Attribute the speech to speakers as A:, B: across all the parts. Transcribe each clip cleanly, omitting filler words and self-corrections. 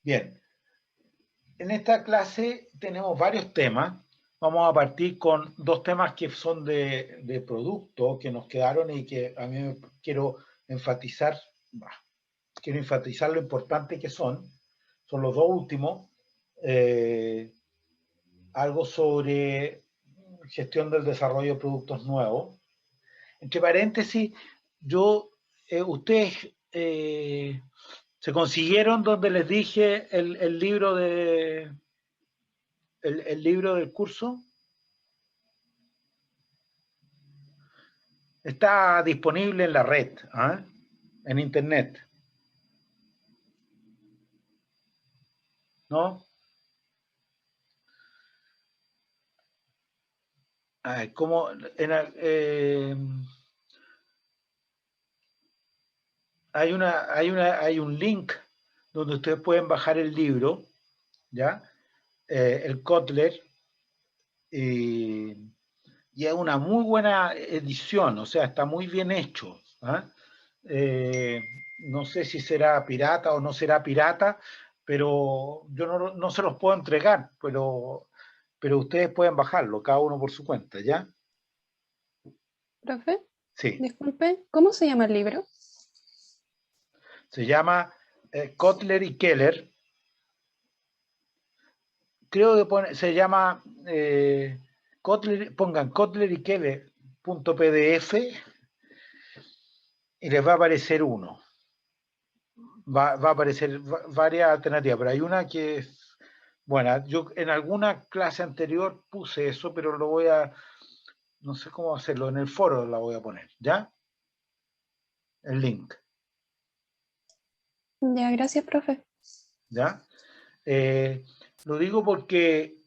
A: Bien, en esta clase tenemos varios temas. Vamos a partir con dos temas que son de producto, que nos quedaron y que a mí quiero enfatizar, lo importante que son. Son los dos últimos. Algo sobre gestión del desarrollo de productos nuevos. Entre paréntesis, ustedes se consiguieron donde les dije el libro el libro del curso. Está disponible en la red, en internet. ¿No? Como hay un link donde ustedes pueden bajar el libro, ¿ya? El Kotler, y es una muy buena edición, o sea, está muy bien hecho. No sé si será pirata o no será pirata, pero yo no se los puedo entregar, pero ustedes pueden bajarlo, cada uno por su cuenta, ¿ya?
B: Profe,
A: Sí.
B: disculpe, ¿cómo se llama el libro?
A: Se llama Kotler y Keller. Creo que se llama pongan Kotler y Keller.pdf y les va a aparecer uno. Va a aparecer varias alternativas, pero hay una que es buena. Yo en alguna clase anterior puse eso, pero lo voy a, no sé cómo hacerlo, en el foro la voy a poner, ¿ya? El link.
B: Ya, gracias, profe.
A: ¿Ya? Lo digo porque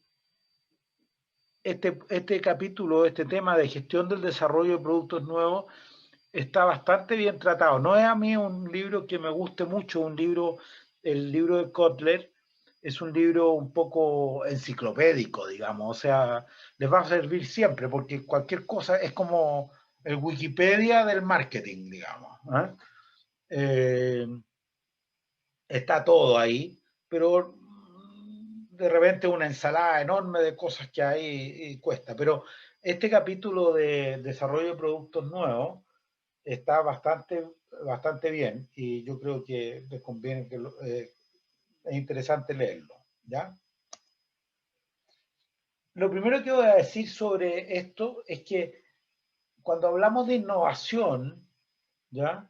A: este capítulo, este tema de gestión del desarrollo de productos nuevos, está bastante bien tratado. No es a mí un libro que me guste mucho, el libro de Kotler es un libro un poco enciclopédico, digamos, o sea, les va a servir siempre, porque cualquier cosa es como el Wikipedia del marketing, digamos. Está todo ahí, pero de repente una ensalada enorme de cosas que hay y cuesta. Pero este capítulo de desarrollo de productos nuevos está bastante bien y yo creo que les conviene es interesante leerlo, ¿ya? Lo primero que voy a decir sobre esto es que cuando hablamos de innovación, ¿ya?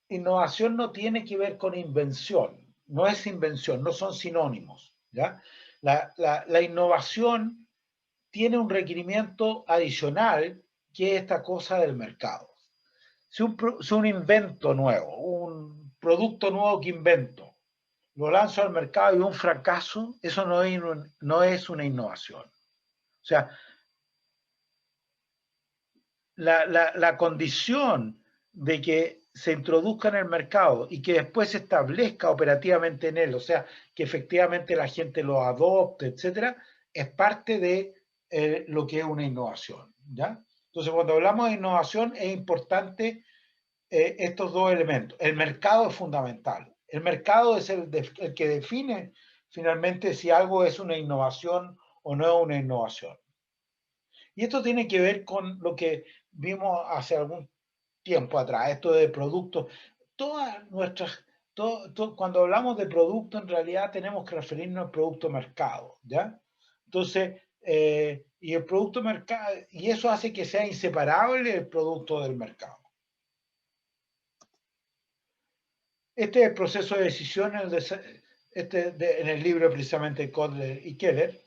A: Innovación no tiene que ver con invención, no es invención, no son sinónimos, ¿ya? La innovación tiene un requerimiento adicional que es esta cosa del mercado. Si un invento nuevo, un producto nuevo que invento, lo lanzo al mercado y un fracaso, eso no es una innovación. O sea, la condición de que se introduzca en el mercado y que después se establezca operativamente en él, o sea, que efectivamente la gente lo adopte, etcétera, es parte de lo que es una innovación, ¿ya? Entonces, cuando hablamos de innovación, es importante estos dos elementos. El mercado es fundamental. El mercado es el que define finalmente si algo es una innovación o no es una innovación. Y esto tiene que ver con lo que vimos hace algún tiempo atrás, esto de productos. Todas nuestras, cuando hablamos de producto, en realidad tenemos que referirnos al producto mercado, ¿ya? Entonces, y el producto mercado, y eso hace que sea inseparable el producto del mercado. Este es el proceso de decisión en el libro precisamente de Kotler y Keller.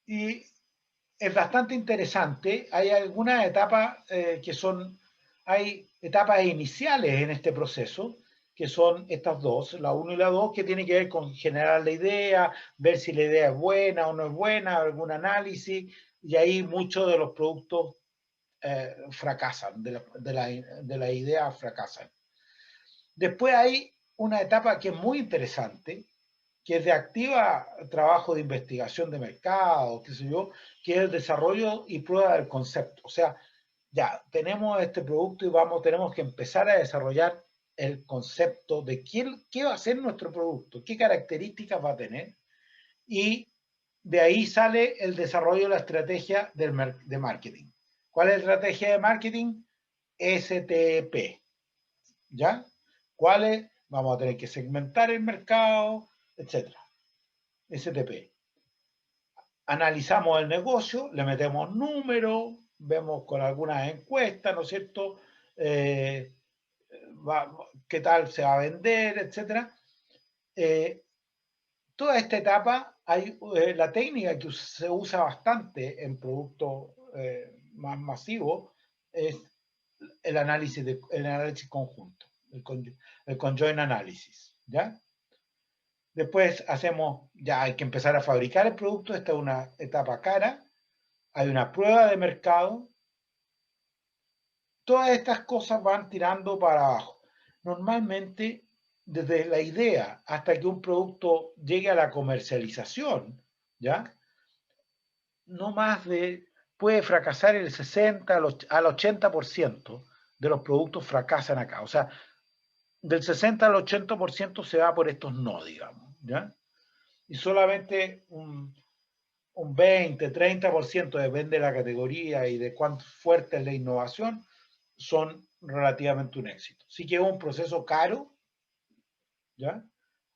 A: Y es bastante interesante. Hay algunas etapas hay etapas iniciales en este proceso, que son estas dos, la 1 y la 2, que tienen que ver con generar la idea, ver si la idea es buena o no es buena, algún análisis, y ahí muchos de los productos fracasan, de la idea fracasan. Después hay una etapa que es muy interesante, que es de activa trabajo de investigación de mercado, qué sé yo, que es el desarrollo y prueba del concepto. O sea, ya tenemos este producto y tenemos que empezar a desarrollar el concepto de qué va a ser nuestro producto, qué características va a tener, y de ahí sale el desarrollo de la estrategia de marketing. ¿Cuál es la estrategia de marketing? STP, ¿ya? ¿Cuáles? Vamos a tener que segmentar el mercado, etc. STP. Analizamos el negocio, le metemos números, vemos con algunas encuestas, ¿no es cierto? Qué tal se va a vender, etcétera. Toda esta etapa, hay la técnica que se usa bastante en productos más masivos es el análisis conjunto, el conjoint analysis, ¿ya? Después ya hay que empezar a fabricar el producto, esta es una etapa cara, hay una prueba de mercado, todas estas cosas van tirando para abajo. Normalmente, desde la idea hasta que un producto llegue a la comercialización, ¿ya? No más puede fracasar el 60 al 80% de los productos fracasan acá. O sea, del 60 al 80% se va por estos no, digamos, ¿ya? Y solamente un 20, 30%, depende de la categoría y de cuán fuerte es la innovación, son relativamente un éxito. Sí que es un proceso caro, ¿ya?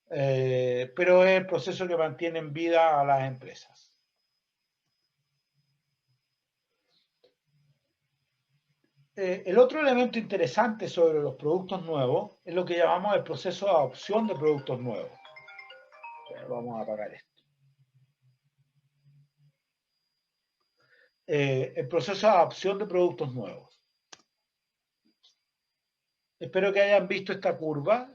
A: Pero es el proceso que mantiene en vida a las empresas. El otro elemento interesante sobre los productos nuevos es lo que llamamos el proceso de adopción de productos nuevos. Vamos a apagar esto. El proceso de adopción de productos nuevos. Espero que hayan visto esta curva.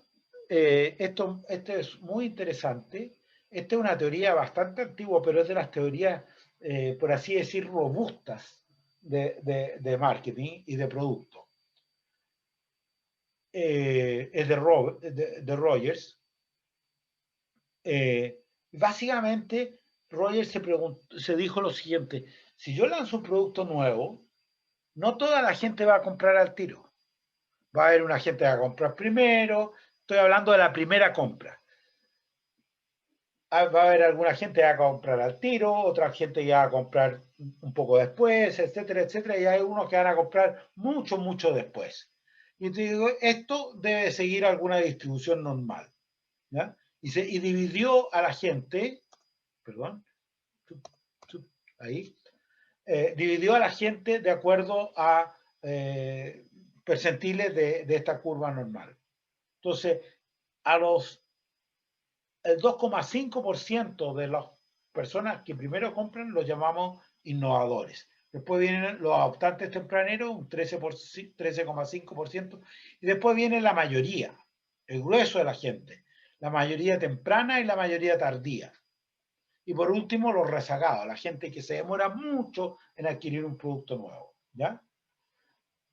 A: Esto es muy interesante. Esta es una teoría bastante antigua, pero es de las teorías, por así decir, robustas de marketing y de producto. Es de Rogers. Básicamente, Rogers se dijo lo siguiente: si yo lanzo un producto nuevo, no toda la gente va a comprar al tiro. Va a haber una gente que va a comprar primero. Estoy hablando de la primera compra. Va a haber alguna gente que va a comprar al tiro, otra gente que va a comprar un poco después, etcétera, etcétera, y hay unos que van a comprar mucho, mucho después. Y te digo, esto debe seguir alguna distribución normal, ¿ya? Y dividió a la gente, perdón, ahí, dividió a la gente de acuerdo a percentiles de esta curva normal. Entonces, el 2,5% de las personas que primero compran los llamamos innovadores. Después vienen los adoptantes tempraneros, un 13,5%, y después viene la mayoría, el grueso de la gente, la mayoría temprana y la mayoría tardía. Y por último, los rezagados, la gente que se demora mucho en adquirir un producto nuevo, ¿ya?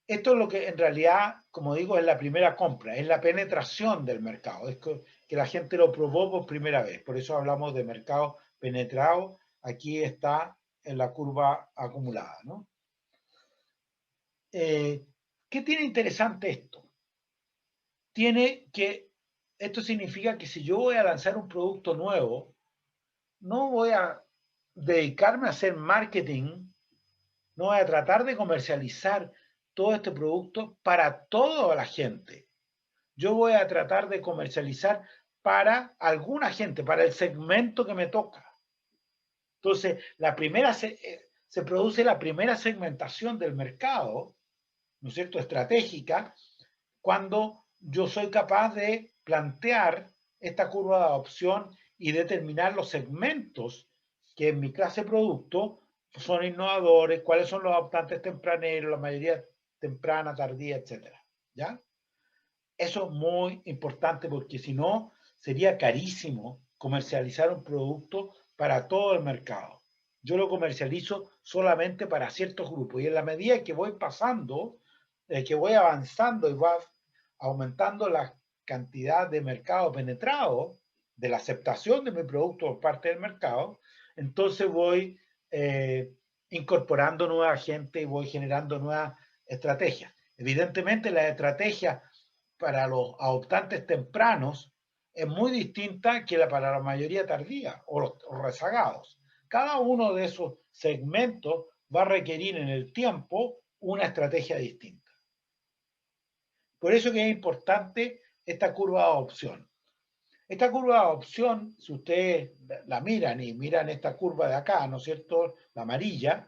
A: Esto es lo que en realidad, como digo, es la primera compra, es la penetración del mercado, es que la gente lo probó por primera vez. Por eso hablamos de mercado penetrado. Aquí está en la curva acumulada, ¿no? ¿Qué tiene interesante esto? Esto significa que si yo voy a lanzar un producto nuevo, no voy a dedicarme a hacer marketing, no voy a tratar de comercializar todo este producto para toda la gente. Yo voy a tratar de comercializar para alguna gente, para el segmento que me toca. Entonces, se produce la primera segmentación del mercado, ¿no es cierto?, estratégica, cuando yo soy capaz de plantear esta curva de adopción y determinar los segmentos que en mi clase de producto son innovadores, cuáles son los adoptantes tempraneros, la mayoría temprana, tardía, etcétera, ¿ya? Eso es muy importante porque si no, sería carísimo comercializar un producto para todo el mercado. Yo lo comercializo solamente para ciertos grupos y en la medida que voy pasando, que voy avanzando y va aumentando la cantidad de mercado penetrado, de la aceptación de mi producto por parte del mercado, entonces voy incorporando nueva gente y voy generando nuevas estrategias. Evidentemente, las estrategias para los adoptantes tempranos es muy distinta que para la mayoría tardía o los rezagados. Cada uno de esos segmentos va a requerir en el tiempo una estrategia distinta. Por eso que es importante esta curva de adopción. Esta curva de adopción, si ustedes la miran y miran esta curva de acá, ¿no es cierto?, la amarilla,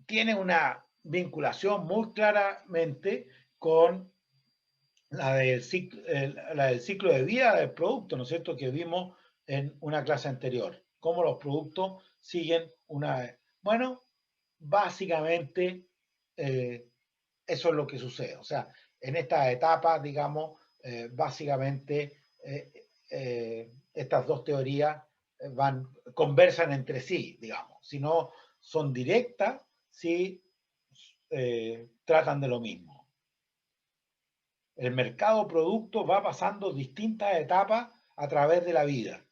A: tiene una vinculación muy claramente con la del ciclo de vida del producto, ¿no es cierto?, que vimos en una clase anterior. Cómo los productos siguen una... Bueno, básicamente eso es lo que sucede. O sea, en esta etapa, digamos, básicamente estas dos teorías conversan entre sí, digamos. Si no son directas, sí tratan de lo mismo. El mercado producto va pasando distintas etapas a través de la vida,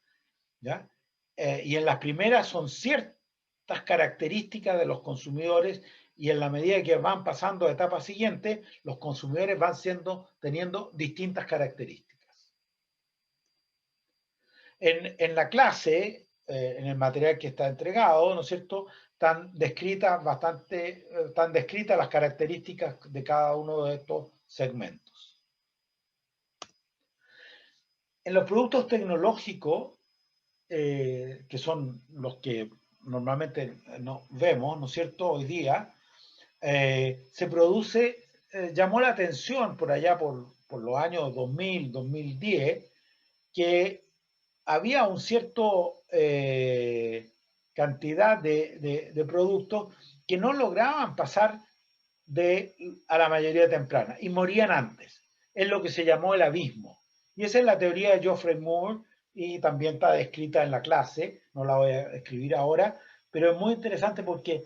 A: ¿ya? Y en las primeras son ciertas características de los consumidores, y en la medida que van pasando a etapas siguientes, los consumidores van teniendo distintas características. En la clase, en el material que está entregado, ¿no es cierto?, están descritas las características de cada uno de estos segmentos. En los productos tecnológicos, que son los que normalmente no vemos, ¿no es cierto?, hoy día, se produce, llamó la atención por allá por los años 2000, 2010, que había un cierto cantidad de productos que no lograban pasar a la mayoría temprana y morían antes. Es lo que se llamó el abismo. Y esa es la teoría de Geoffrey Moore, y también está descrita en la clase, no la voy a escribir ahora, pero es muy interesante porque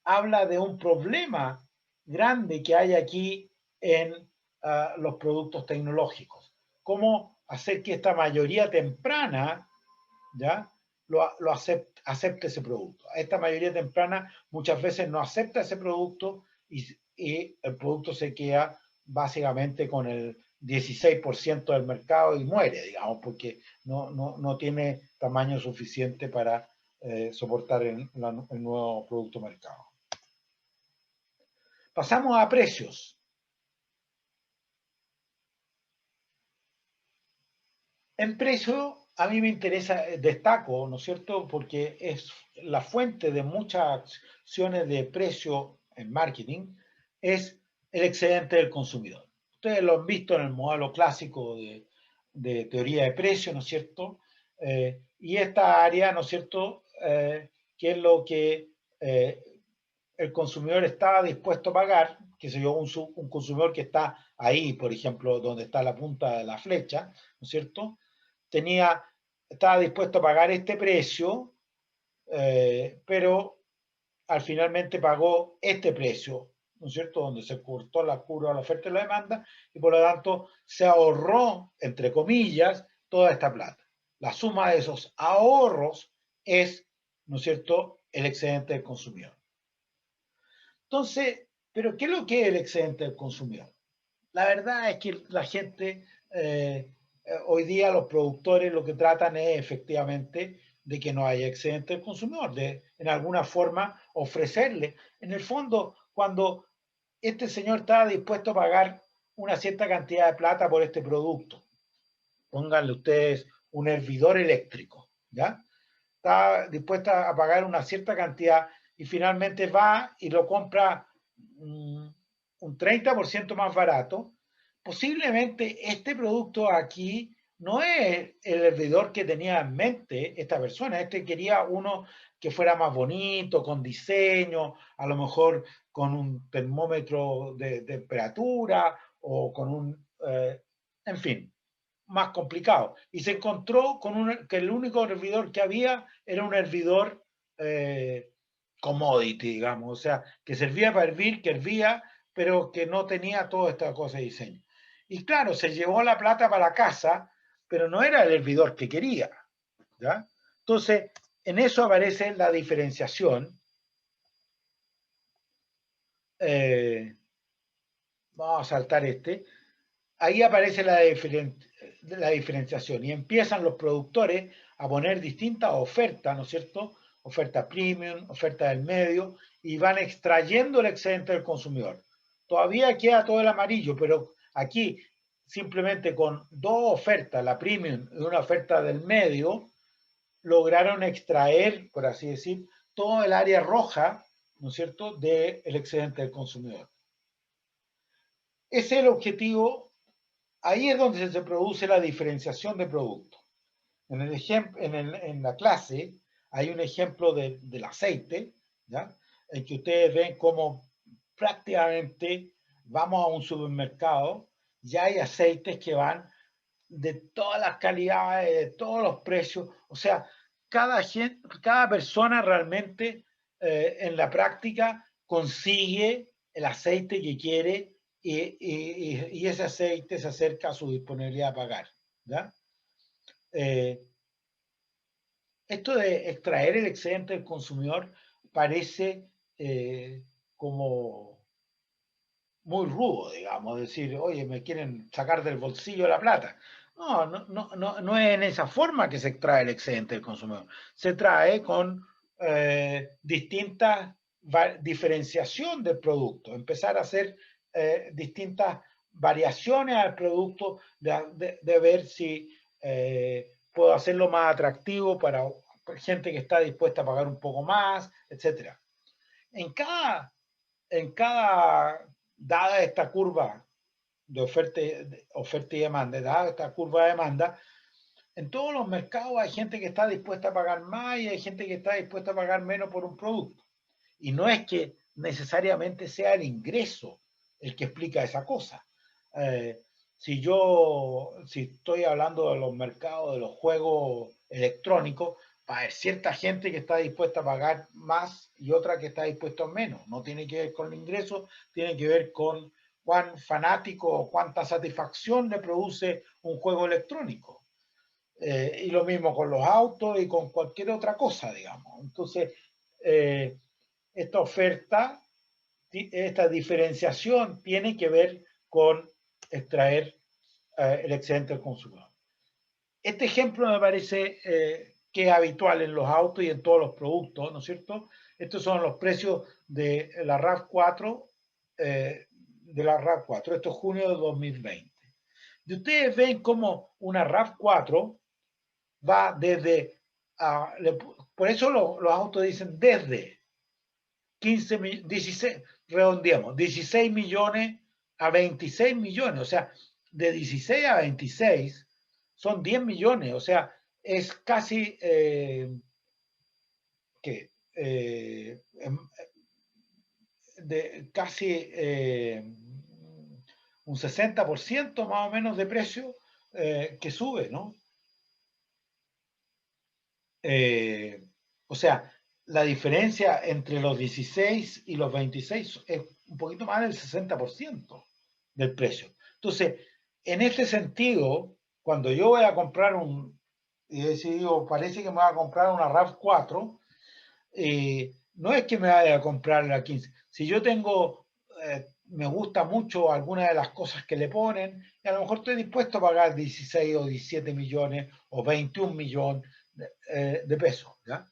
A: habla de un problema grande que hay aquí en los productos tecnológicos. Cómo hacer que esta mayoría temprana, ¿ya?, lo acepte ese producto. Esta mayoría temprana muchas veces no acepta ese producto y el producto se queda básicamente con el 16% del mercado y muere, digamos, porque no tiene tamaño suficiente para soportar el nuevo producto mercado. Pasamos a precios. En precio, a mí me interesa, destaco, ¿no es cierto?, porque es la fuente de muchas acciones de precio en marketing, es el excedente del consumidor. Ustedes lo han visto en el modelo clásico de teoría de precio, ¿no es cierto? Y esta área, ¿no es cierto?, que es lo que el consumidor estaba dispuesto a pagar, que se yo, un consumidor que está ahí, por ejemplo, donde está la punta de la flecha, ¿no es cierto?, estaba dispuesto a pagar este precio, pero al finalmente pagó este precio, ¿no es cierto?, donde se cortó la curva de la oferta y la demanda, y por lo tanto se ahorró, entre comillas, toda esta plata. La suma de esos ahorros es, ¿no es cierto?, el excedente del consumidor. Entonces, ¿pero qué es lo que es el excedente del consumidor? La verdad es que la gente, hoy día los productores lo que tratan es efectivamente de que no haya excedente del consumidor, de en alguna forma ofrecerle. En el fondo, cuando este señor estaba dispuesto a pagar una cierta cantidad de plata por este producto, pónganle ustedes un hervidor eléctrico, ¿ya? Está dispuesta a pagar una cierta cantidad y finalmente va y lo compra un 30% más barato. Posiblemente este producto aquí no es el hervidor que tenía en mente esta persona. Este quería uno que fuera más bonito, con diseño, a lo mejor con un termómetro de temperatura o con en fin, más complicado. Y se encontró con que el único hervidor que había era un hervidor commodity, digamos, o sea, que servía para hervir, que hervía, pero que no tenía toda esta cosa de diseño. Y claro, se llevó la plata para la casa, pero no era el hervidor que quería, ¿ya? Entonces, en eso aparece la diferenciación. vamos a saltar este, ahí aparece la diferenciación y empiezan los productores a poner distintas ofertas, ¿no es cierto? Oferta premium, oferta del medio, y van extrayendo el excedente del consumidor. Todavía queda todo el amarillo, pero aquí simplemente con dos ofertas, la premium y una oferta del medio, lograron extraer, por así decir, todo el área roja, ¿no es cierto?, del excedente del consumidor. Ese es el objetivo. Ahí es donde se produce la diferenciación de productos. En la clase hay un ejemplo del aceite, ¿ya? En que ustedes ven cómo prácticamente vamos a un supermercado y hay aceites que van de todas las calidades, de todos los precios. O sea, cada persona realmente en la práctica consigue el aceite que quiere y ese aceite se acerca a su disponibilidad a pagar. ¿Ya? Esto de extraer el excedente del consumidor parece como muy rudo, digamos, decir, oye, me quieren sacar del bolsillo la plata. No es en esa forma que se extrae el excedente del consumidor. Se trae con distintas diferenciación del producto, empezar a hacer distintas variaciones al producto, de ver si puedo hacerlo más atractivo para gente que está dispuesta a pagar un poco más, etc. En cada dada esta curva de oferta y demanda, dada esta curva de demanda, en todos los mercados hay gente que está dispuesta a pagar más y hay gente que está dispuesta a pagar menos por un producto. Y no es que necesariamente sea el ingreso el que explica esa cosa. Si estoy hablando de los mercados de los juegos electrónicos, va a haber cierta gente que está dispuesta a pagar más y otra que está dispuesta a menos. No tiene que ver con el ingreso, tiene que ver con cuán fanático o cuánta satisfacción le produce un juego electrónico. Y lo mismo con los autos y con cualquier otra cosa, digamos. Entonces, esta oferta, esta diferenciación tiene que ver con extraer el excedente del consumidor. Este ejemplo me parece que es habitual en los autos y en todos los productos, ¿no es cierto? Estos son los precios de la RAV4, esto es junio de 2020. Y ustedes ven cómo una RAV4 va desde, por eso los autos dicen desde 16, redondeamos, 16 millones a 26 millones, o sea, de 16 a 26 son 10 millones, o sea, es casi casi un 60% más o menos de precio que sube, ¿no? O sea, la diferencia entre los 16 y los 26 es un poquito más del 60% del precio. Entonces, en este sentido, cuando yo voy a comprar y he decidido, parece que me voy a comprar una RAV4, no es que me vaya a comprar la 15. Si yo me gusta mucho alguna de las cosas que le ponen, y a lo mejor estoy dispuesto a pagar 16 o 17 millones o 21 millones de pesos. ¿Ya?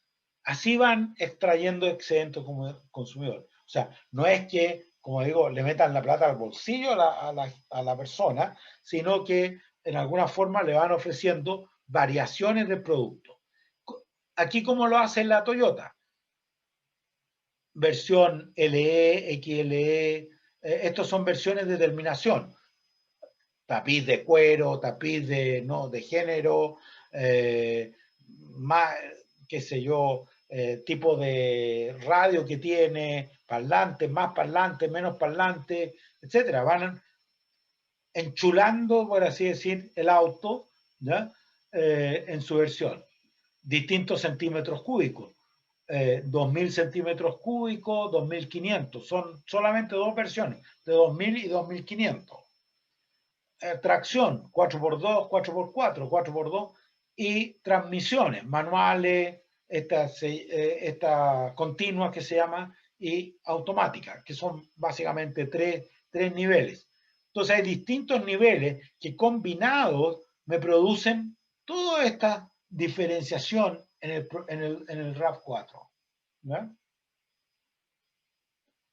A: Así van extrayendo excedentes como consumidor. O sea, no es que, como digo, le metan la plata al bolsillo a la persona, sino que en alguna forma le van ofreciendo variaciones del producto. Aquí, ¿cómo lo hace la Toyota? Versión LE, XLE, estos son versiones de terminación. Tapiz de cuero, tapiz de género, más, qué sé yo, tipo de radio que tiene, parlantes, más parlantes, menos parlantes, etcétera. Van enchulando, por así decir, el auto, ¿ya? En su versión. Distintos centímetros cúbicos. 2000 centímetros cúbicos, 2500. Son solamente dos versiones, de 2000 y 2500. Tracción, 4x2, 4x4, 4x2 y transmisiones manuales, esta continua que se llama y automática, que son básicamente tres niveles. Entonces hay distintos niveles que combinados me producen toda esta diferenciación en el RAV4. ¿Ya?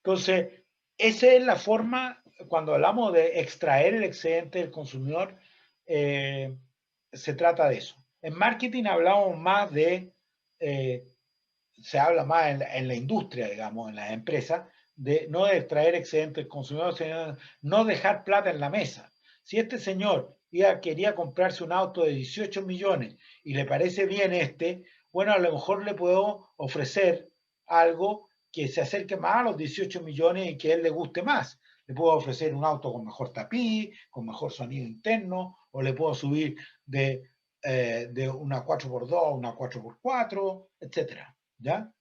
A: Entonces, esa es la forma, cuando hablamos de extraer el excedente del consumidor, se trata de eso. En marketing hablamos más se habla más en la industria, digamos, en las empresas, de no de extraer excedente del consumidor, sino no dejar plata en la mesa. Si este señor quería comprarse un auto de 18 millones y le parece bien bueno, a lo mejor le puedo ofrecer algo que se acerque más a los 18 millones y que a él le guste más. Le puedo ofrecer un auto con mejor tapiz, con mejor sonido interno, o le puedo subir de una 4x2 a una 4x4, etcétera. ¿Ya?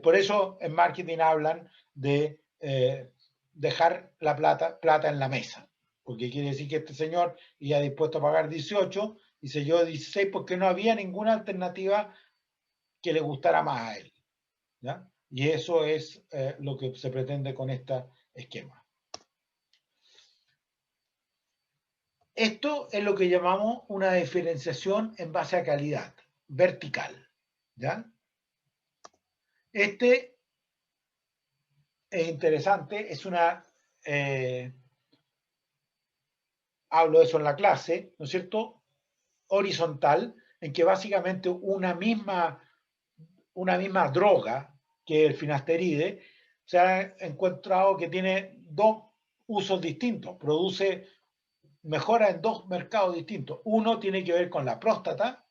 A: Por eso en marketing hablan de dejar la plata en la mesa, porque quiere decir que este señor iba dispuesto a pagar 18 y se llevó 16 porque no había ninguna alternativa que le gustara más a él. ¿Ya? Y eso es lo que se pretende con este esquema. Esto es lo que llamamos una diferenciación en base a calidad, vertical. ¿Ya? Este es interesante, es hablo de eso en la clase, ¿no es cierto? Horizontal, en que básicamente una misma droga, que el finasteride, se ha encontrado que tiene dos usos distintos, produce mejora en dos mercados distintos. Uno tiene que ver con la próstata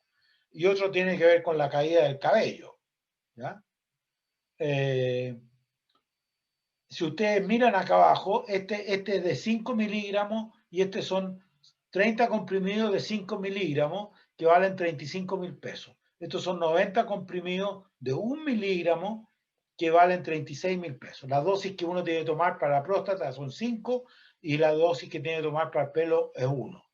A: y otro tiene que ver con la caída del cabello. ¿Ya? Si ustedes miran acá abajo, este es de 5 miligramos y estos son 30 comprimidos de 5 miligramos que valen 35.000 pesos. Estos son 90 comprimidos de 1 miligramo que valen 36.000 pesos. La dosis que uno tiene que tomar para la próstata son 5 y la dosis que tiene que tomar para el pelo es 1.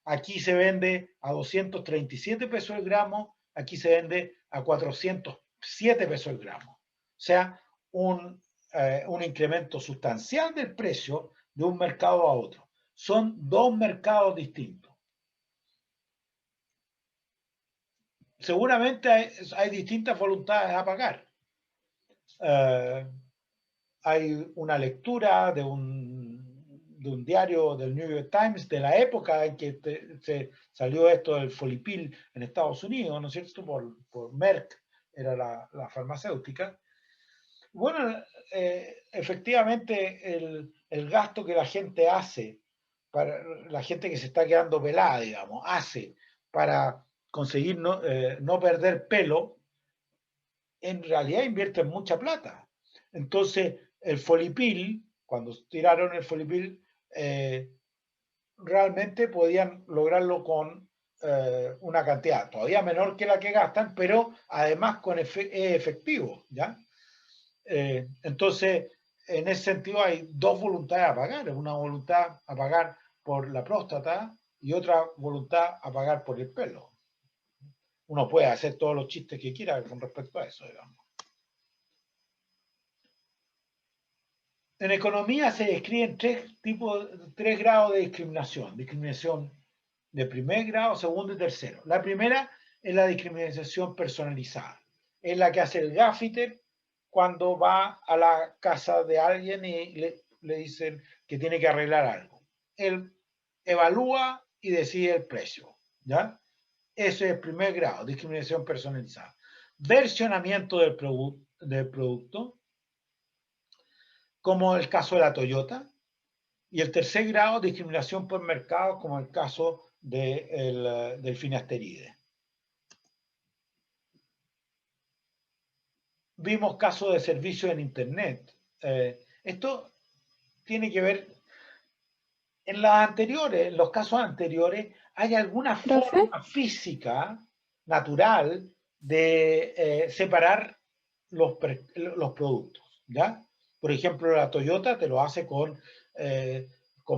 A: Aquí se vende a 237 pesos el gramo, aquí se vende a 407 pesos el gramo. O sea, un incremento sustancial del precio de un mercado a otro. Son dos mercados distintos. Seguramente hay distintas voluntades a pagar. Hay una lectura de un diario del New York Times de la época en que se salió esto del Folipil en Estados Unidos, ¿no es cierto? Por Merck, era la farmacéutica. Bueno, efectivamente el gasto que la gente hace, para la gente que se está quedando pelada, digamos, hace para conseguir no perder pelo, en realidad invierten mucha plata. Entonces, el Folipil, cuando tiraron el Folipil, realmente podían lograrlo con una cantidad todavía menor que la que gastan, pero además es efectivo, ¿ya? Entonces, en ese sentido hay dos voluntades a pagar, una voluntad a pagar por la próstata y otra voluntad a pagar por el pelo. Uno puede hacer todos los chistes que quiera con respecto a eso, digamos. En economía se describen tres grados de discriminación. Discriminación de primer grado, segundo y tercero. La primera es la discriminación personalizada. Es la que hace el gaffiter cuando va a la casa de alguien y le dicen que tiene que arreglar algo. Él evalúa y decide el precio. ¿Ya? Ese es el primer grado, discriminación personalizada. Versionamiento del producto, como el caso de la Toyota, y el tercer grado, discriminación por mercado, como el caso del finasteride. Vimos casos de servicios en Internet. Esto tiene que ver, en los casos anteriores, hay alguna
B: Profe,
A: forma física, natural, de separar los productos, ¿ya? Por ejemplo, la Toyota te lo hace con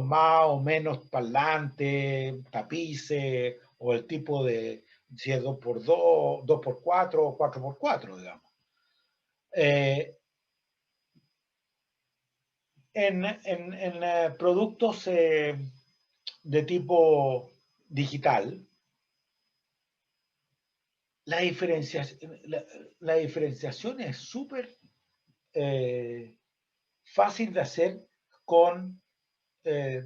A: más o menos parlante, tapices, o el tipo de, si es 2x2, 2x4 o 4x4, digamos. en productos de tipo digital, la diferenciación es súper fácil de hacer con, eh,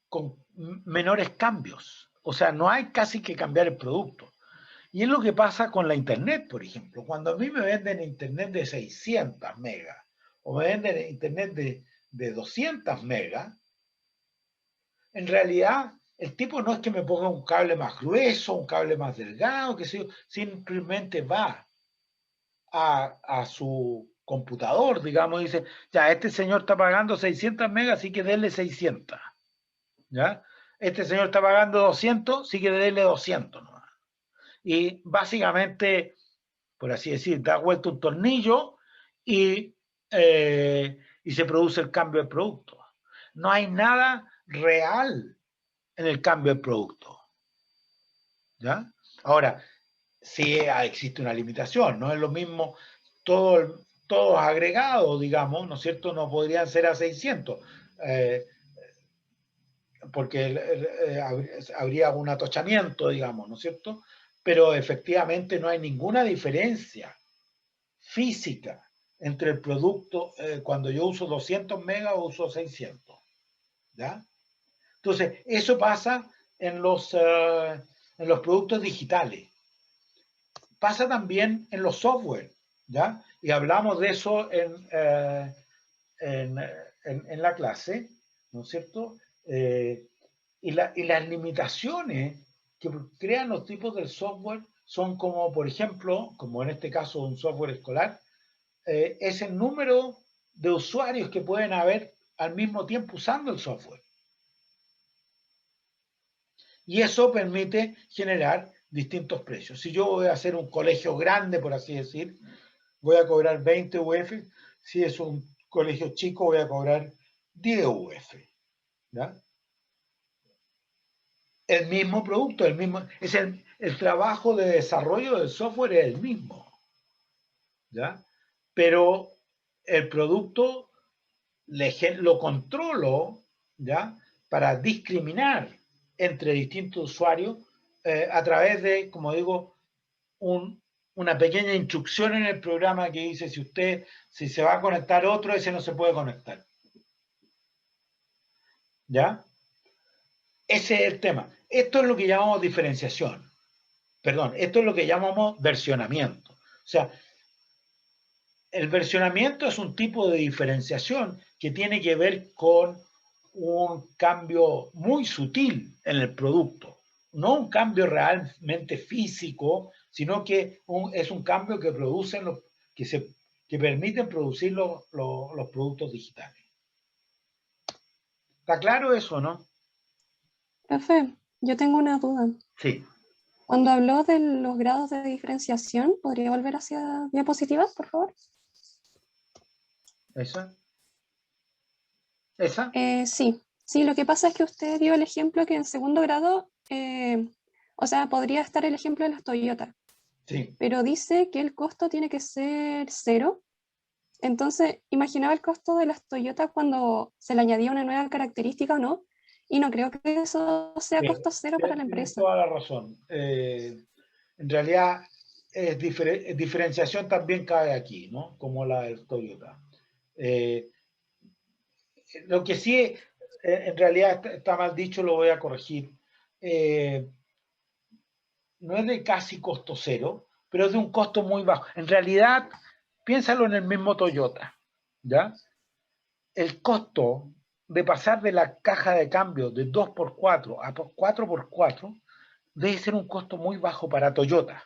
A: con menores cambios. O sea, no hay casi que cambiar el producto. Y es lo que pasa con la Internet, por ejemplo. Cuando a mí me venden Internet de 600 megas o me venden Internet de 200 megas, en realidad el tipo no es que me ponga un cable más grueso, un cable más delgado, que sé yo, simplemente va a su computador, digamos, y dice, ya, este señor está pagando 600 megas, así que denle 600, ¿ya? Este señor está pagando 200, sí que denle 200 nomás. Y básicamente, por así decir, da vuelta un tornillo y, y se produce el cambio de producto. No hay nada real en el cambio de producto, ¿ya? Ahora, sí existe una limitación, no es lo mismo todos agregados, digamos, ¿no es cierto? No podrían ser a 600, porque habría un atochamiento, digamos, ¿no es cierto? Pero efectivamente no hay ninguna diferencia física entre el producto cuando yo uso 200 megas o uso 600, ¿ya? Entonces, eso pasa en los productos digitales. Pasa también en los software, ¿ya? Y hablamos de eso en la clase, ¿no es cierto? Y las limitaciones que crean los tipos del software son como, por ejemplo, como en este caso un software escolar, es el número de usuarios que pueden haber al mismo tiempo usando el software. Y eso permite generar distintos precios. Si yo voy a hacer un colegio grande, por así decir, voy a cobrar 20 UF. Si es un colegio chico, voy a cobrar 10 UF. ¿Ya? El mismo producto, el trabajo de desarrollo del software es el mismo. ¿Ya? Pero el producto lo controlo, ¿ya? Para discriminar entre distintos usuarios a través de, como digo, una pequeña instrucción en el programa que dice si se va a conectar otro, ese no se puede conectar. ¿Ya? Ese es el tema. Esto es lo que llamamos diferenciación. Perdón, esto es lo que llamamos versionamiento. O sea, el versionamiento es un tipo de diferenciación que tiene que ver con un cambio muy sutil en el producto. No un cambio realmente físico, sino que es un cambio que producen que permiten producir los productos digitales. ¿Está claro eso, no?
B: Profe, yo tengo una duda.
A: Sí.
B: Cuando habló de los grados de diferenciación, ¿podría volver hacia diapositivas, por favor?
A: ¿Esa? ¿Esa?
B: Sí, lo que pasa es que usted dio el ejemplo que en segundo grado, o sea, podría estar el ejemplo de las Toyota,
A: Sí.
B: pero dice que el costo tiene que ser 0. Entonces, imaginaba el costo de las Toyota cuando se le añadía una nueva característica o no, y no creo que eso sea costo 0 para la
A: Tienes
B: empresa.
A: toda la razón. En realidad, diferenciación también cae aquí, ¿no? Como la del Toyota. Eh, lo que sí, en realidad está mal dicho, lo voy a corregir. Eh, no es de casi costo cero, pero es de un costo muy bajo. En realidad, piénsalo en el mismo Toyota, ¿ya? El costo de pasar de la caja de cambio de 2x4 a 4x4 debe ser un costo muy bajo para Toyota.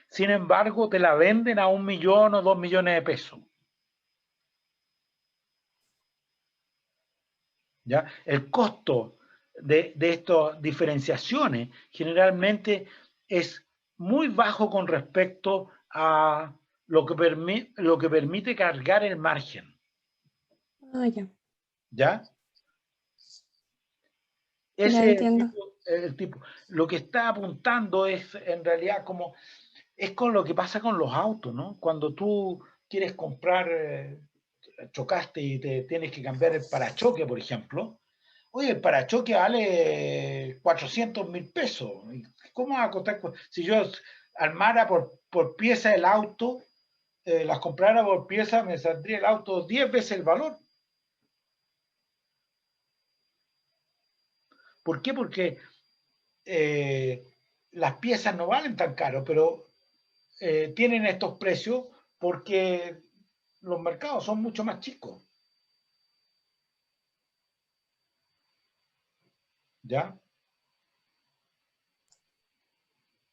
A: Sin embargo, te la venden a 1 millón o 2 millones de pesos. ¿Ya? El costo de estas diferenciaciones generalmente es muy bajo con respecto a lo que permite cargar el margen.
B: Ah, ya,
A: ¿Ya?
B: ya
A: Ese es
B: entiendo.
A: el tipo. Lo que está apuntando es en realidad es con lo que pasa con los autos, ¿no? Cuando tú quieres comprar chocaste y te tienes que cambiar el parachoque, por ejemplo. Oye, el parachoque vale 400.000 pesos. ¿Cómo va a costar? Si yo armara por pieza el auto, las comprara por pieza, me saldría el auto 10 veces el valor. ¿Por qué? Porque las piezas no valen tan caro, pero tienen estos precios porque los mercados son mucho más chicos. ¿Ya?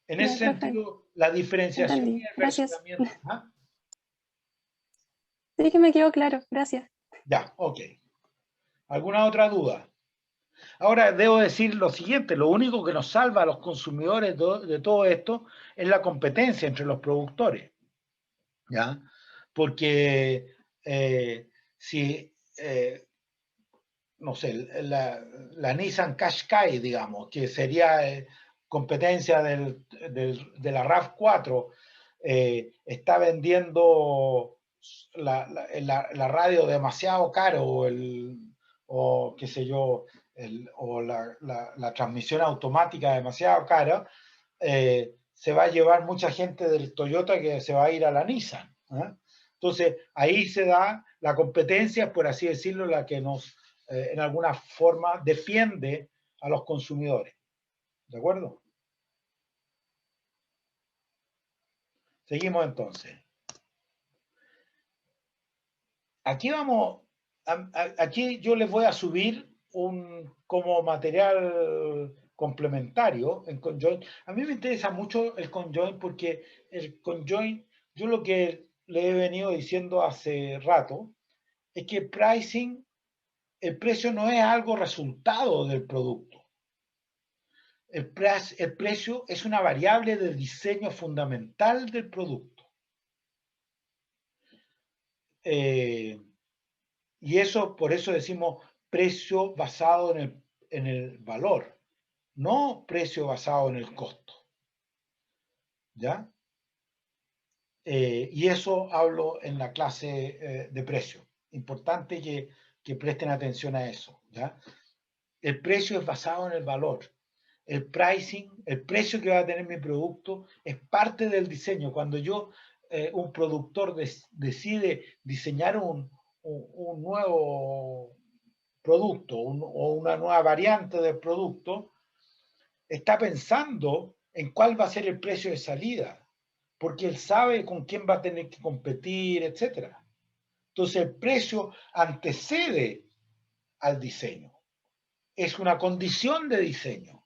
A: En ese
B: Ya, profe,
A: sentido, la diferenciación y
B: entendí.
A: el
B: Gracias.
A: versionamiento. ¿Ah?
B: Sí que me quedó claro. Gracias.
A: Ya, ok. ¿Alguna otra duda? Ahora, debo decir lo siguiente, lo único que nos salva a los consumidores de todo esto es la competencia entre los productores, ¿ya? Porque si, no sé, la Nissan Qashqai, digamos, que sería competencia de la RAV4, está vendiendo la radio demasiado caro o qué sé yo, o la transmisión automática demasiado cara, se va a llevar mucha gente del Toyota que se va a ir a la Nissan. ¿Eh? Entonces, ahí se da la competencia, por así decirlo, la que nos, en alguna forma, defiende a los consumidores. ¿De acuerdo? Seguimos entonces. Aquí vamos, aquí yo les voy a subir como material complementario en conjoin. A mí me interesa mucho el conjoin porque el conjoin, yo lo que le he venido diciendo hace rato, es que pricing, el precio no es algo resultado del producto. El precio es una variable del diseño fundamental del producto. Eh, y eso, por eso decimos precio basado en el valor, no precio basado en el costo. ¿Ya? Y eso hablo en la clase de precio. Importante que presten atención a eso. ¿Ya? El precio es basado en el valor. El pricing, el precio que va a tener mi producto, es parte del diseño. Cuando un productor decide diseñar un nuevo producto o una nueva variante del producto, está pensando en cuál va a ser el precio de salida, porque él sabe con quién va a tener que competir, etc. Entonces el precio antecede al diseño, es una condición de diseño.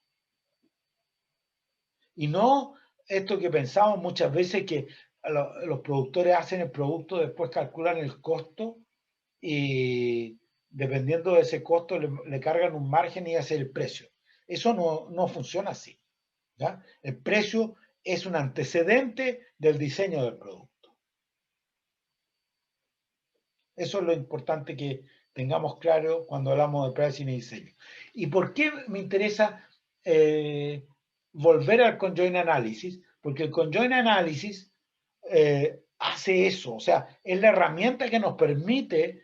A: Y no esto que pensamos muchas veces que los productores hacen el producto, después calculan el costo y dependiendo de ese costo le cargan un margen y hace el precio. Eso no funciona así. ¿Ya? El precio es un antecedente del diseño del producto. Eso es lo importante que tengamos claro cuando hablamos de pricing y diseño. ¿Y por qué me interesa volver al conjoint analysis? Porque el conjoint analysis hace eso, o sea, es la herramienta que nos permite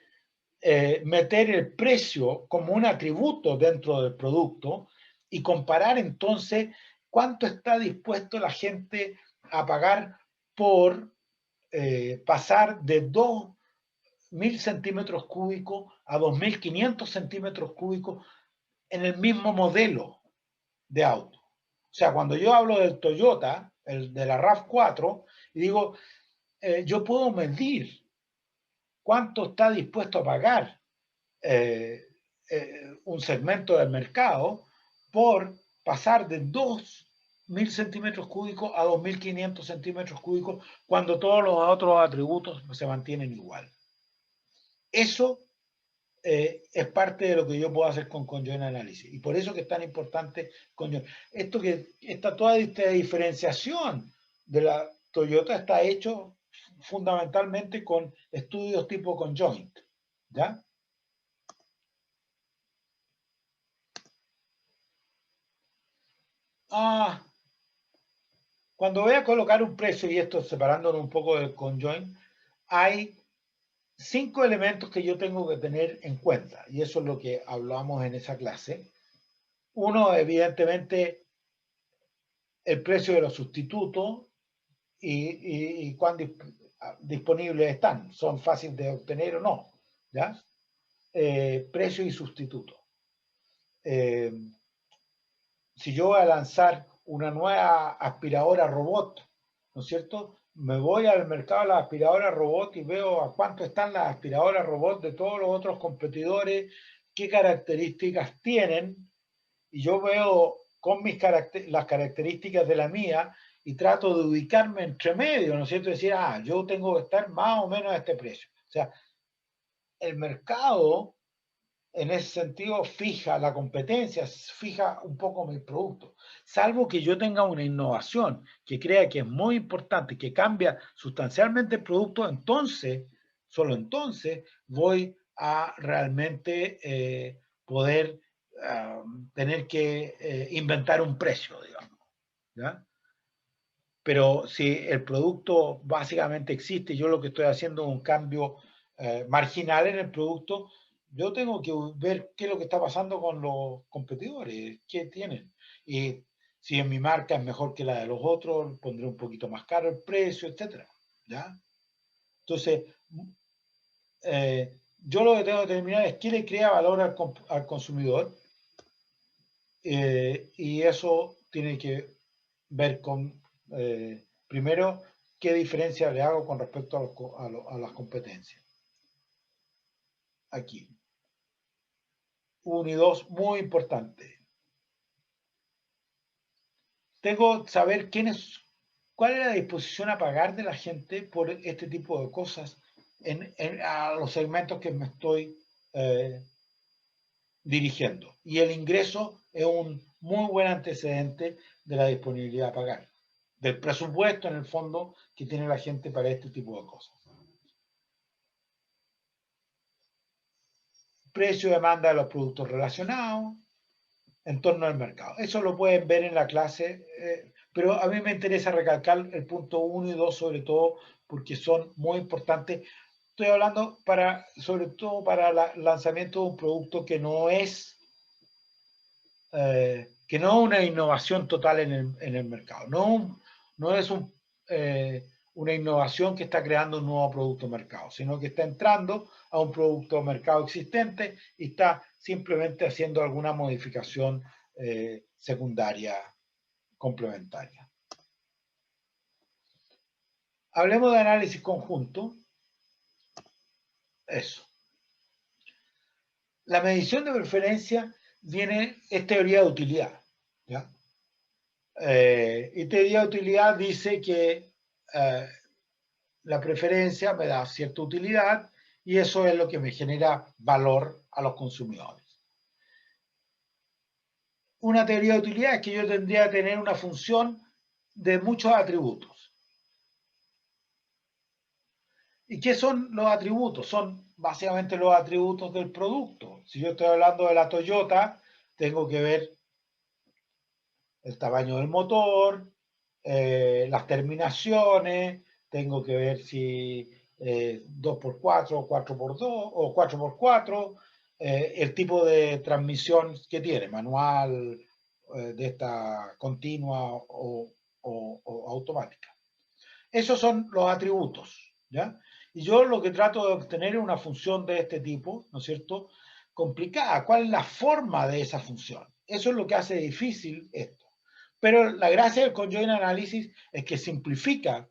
A: meter el precio como un atributo dentro del producto y comparar entonces cuánto está dispuesto la gente a pagar por pasar de 2.000 centímetros cúbicos a 2.500 centímetros cúbicos en el mismo modelo de auto. O sea, cuando yo hablo del Toyota, de la RAV4, y digo, yo puedo medir cuánto está dispuesto a pagar un segmento del mercado por pasar de 2.000 centímetros cúbicos a 2.500 centímetros cúbicos cuando todos los otros atributos se mantienen igual. Eso es parte de lo que yo puedo hacer con conjoint análisis. Y por eso que es tan importante conjoint. Toda esta diferenciación de la Toyota está hecho fundamentalmente con estudios tipo conjoint. ¿Ya? Cuando voy a colocar un precio, y esto separándolo un poco del conjoint, hay 5 elementos que yo tengo que tener en cuenta, y eso es lo que hablamos en esa clase. Uno, evidentemente, el precio de los sustitutos y cuán disponibles están, son fáciles de obtener o no, ¿ya? Precio y sustituto. Si yo voy a lanzar una nueva aspiradora robot, ¿no es cierto? Me voy al mercado de las aspiradoras robot y veo a cuánto están las aspiradoras robot de todos los otros competidores, qué características tienen, y yo veo con las características de la mía y trato de ubicarme entre medio, ¿no es cierto? Decir, yo tengo que estar más o menos a este precio. O sea, el mercado en ese sentido fija la competencia, fija un poco mi producto. Salvo que yo tenga una innovación que crea que es muy importante, que cambia sustancialmente el producto, entonces, solo entonces, voy a realmente poder tener que inventar un precio, digamos. ¿Ya? Pero si el producto básicamente existe, yo lo que estoy haciendo es un cambio marginal en el producto, yo tengo que ver qué es lo que está pasando con los competidores, qué tienen. Y si en mi marca es mejor que la de los otros, pondré un poquito más caro el precio, etcétera. ¿Ya? Entonces, yo lo que tengo que determinar es qué le crea valor al consumidor, y eso tiene que ver con, primero, qué diferencia le hago con respecto a las competencias. Aquí. 1 y 2, muy importante. Tengo que saber cuál es la disposición a pagar de la gente por este tipo de cosas a los segmentos que me estoy dirigiendo. Y el ingreso es un muy buen antecedente de la disponibilidad a pagar, del presupuesto en el fondo que tiene la gente para este tipo de cosas. Precio, demanda de los productos relacionados, entorno del mercado. Eso lo pueden ver en la clase, pero a mí me interesa recalcar el punto 1 y 2 sobre todo porque son muy importantes. Estoy hablando sobre todo para el lanzamiento de un producto que no es una innovación total en el mercado. No es una innovación que está creando un nuevo producto de mercado, sino que está entrando a un producto de mercado existente y está simplemente haciendo alguna modificación secundaria complementaria. Hablemos de análisis conjunto. Eso. La medición de preferencia es teoría de utilidad. ¿Ya? Y teoría de utilidad dice que la preferencia me da cierta utilidad y eso es lo que me genera valor a los consumidores. Una teoría de utilidad es que yo tendría que tener una función de muchos atributos. ¿Y qué son los atributos? Son básicamente los atributos del producto. Si yo estoy hablando de la Toyota, tengo que ver el tamaño del motor, las terminaciones, tengo que ver si 2x4 o 4x2 o 4x4, el tipo de transmisión que tiene, manual, de esta continua o automática. Esos son los atributos, ¿ya? Y yo lo que trato de obtener es una función de este tipo, ¿no es cierto? Complicada. ¿Cuál es la forma de esa función? Eso es lo que hace difícil esto. Pero la gracia del conjoint analysis es que simplifica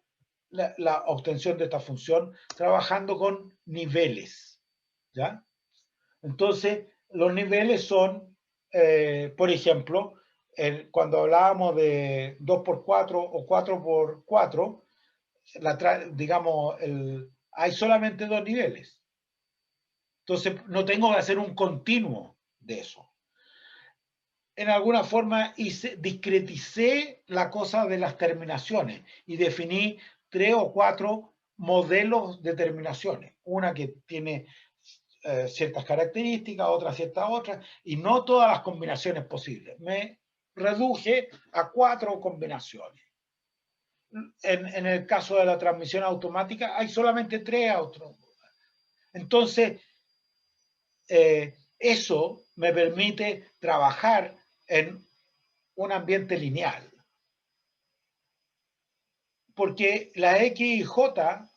A: la obtención de esta función trabajando con niveles, ¿ya? Entonces, los niveles son, por ejemplo, cuando hablábamos de 2x4 o 4x4, digamos, hay solamente 2 niveles. Entonces, no tengo que hacer un continuo de eso. En alguna forma discreticé la cosa de las terminaciones y definí 3 o 4 modelos de terminaciones. Una que tiene ciertas características, otra ciertas otras, y no todas las combinaciones posibles. Me reduje a 4 combinaciones. En el caso de la transmisión automática hay solamente 3 autos. Entonces, eso me permite trabajar en un ambiente lineal. Porque la X y J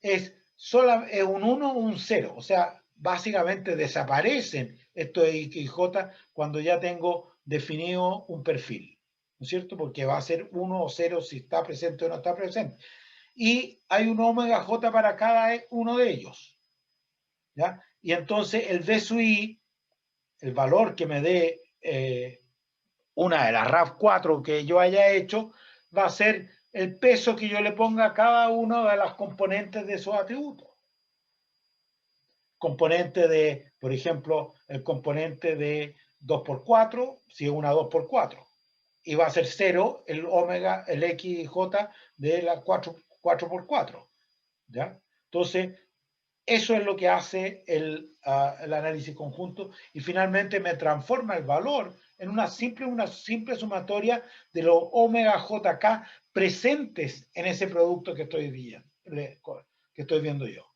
A: es un 1 o un 0. O sea, básicamente desaparecen estos X y J cuando ya tengo definido un perfil. ¿No es cierto? Porque va a ser 1 o 0 si está presente o no está presente. Y hay un omega J para cada uno de ellos. ¿Ya? Y entonces el V sub I, el valor que me dé una de las RAV4 que yo haya hecho, va a ser el peso que yo le ponga a cada una de las componentes de esos atributos. Componente de, por ejemplo, el componente de 2x4, si es una 2x4. Y va a ser 0 el omega, el XJ de la 4x4. ¿Ya? Entonces, eso es lo que hace el análisis conjunto y finalmente me transforma el valor en una simple sumatoria de los omega JK presentes en ese producto que estoy viendo yo.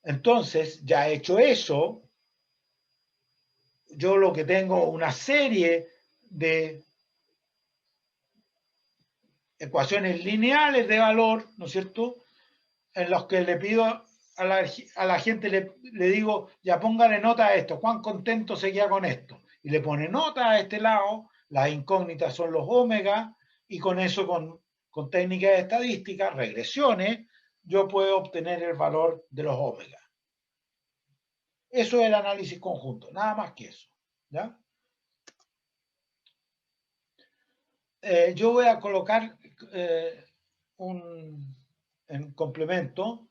A: Entonces, ya hecho eso, yo lo que tengo una serie de ecuaciones lineales de valor, ¿no es cierto?, en los que le pido a la gente, le digo, ya póngale nota a esto, cuán contento se queda con esto. Y le pone nota a este lado, las incógnitas son los omega, y con eso, con técnicas estadísticas, regresiones, yo puedo obtener el valor de los omega. Eso es el análisis conjunto, nada más que eso. ¿Ya? Yo voy a colocar en complemento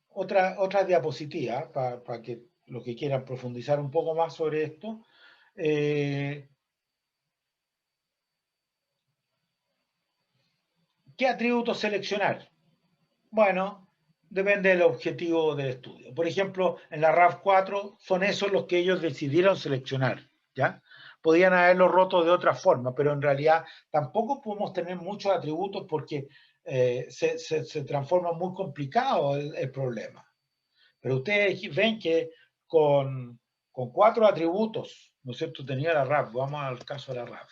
A: otra diapositiva para que los que quieran profundizar un poco más sobre esto. ¿Qué atributos seleccionar? Bueno, depende del objetivo del estudio. Por ejemplo, en la RAV4 son esos los que ellos decidieron seleccionar, ¿ya? Podían haberlo roto de otra forma, pero en realidad tampoco podemos tener muchos atributos porque se transforma muy complicado el problema. Pero ustedes ven que con 4 atributos, ¿no es cierto?, tenía la RAV. Vamos al caso de la RAV.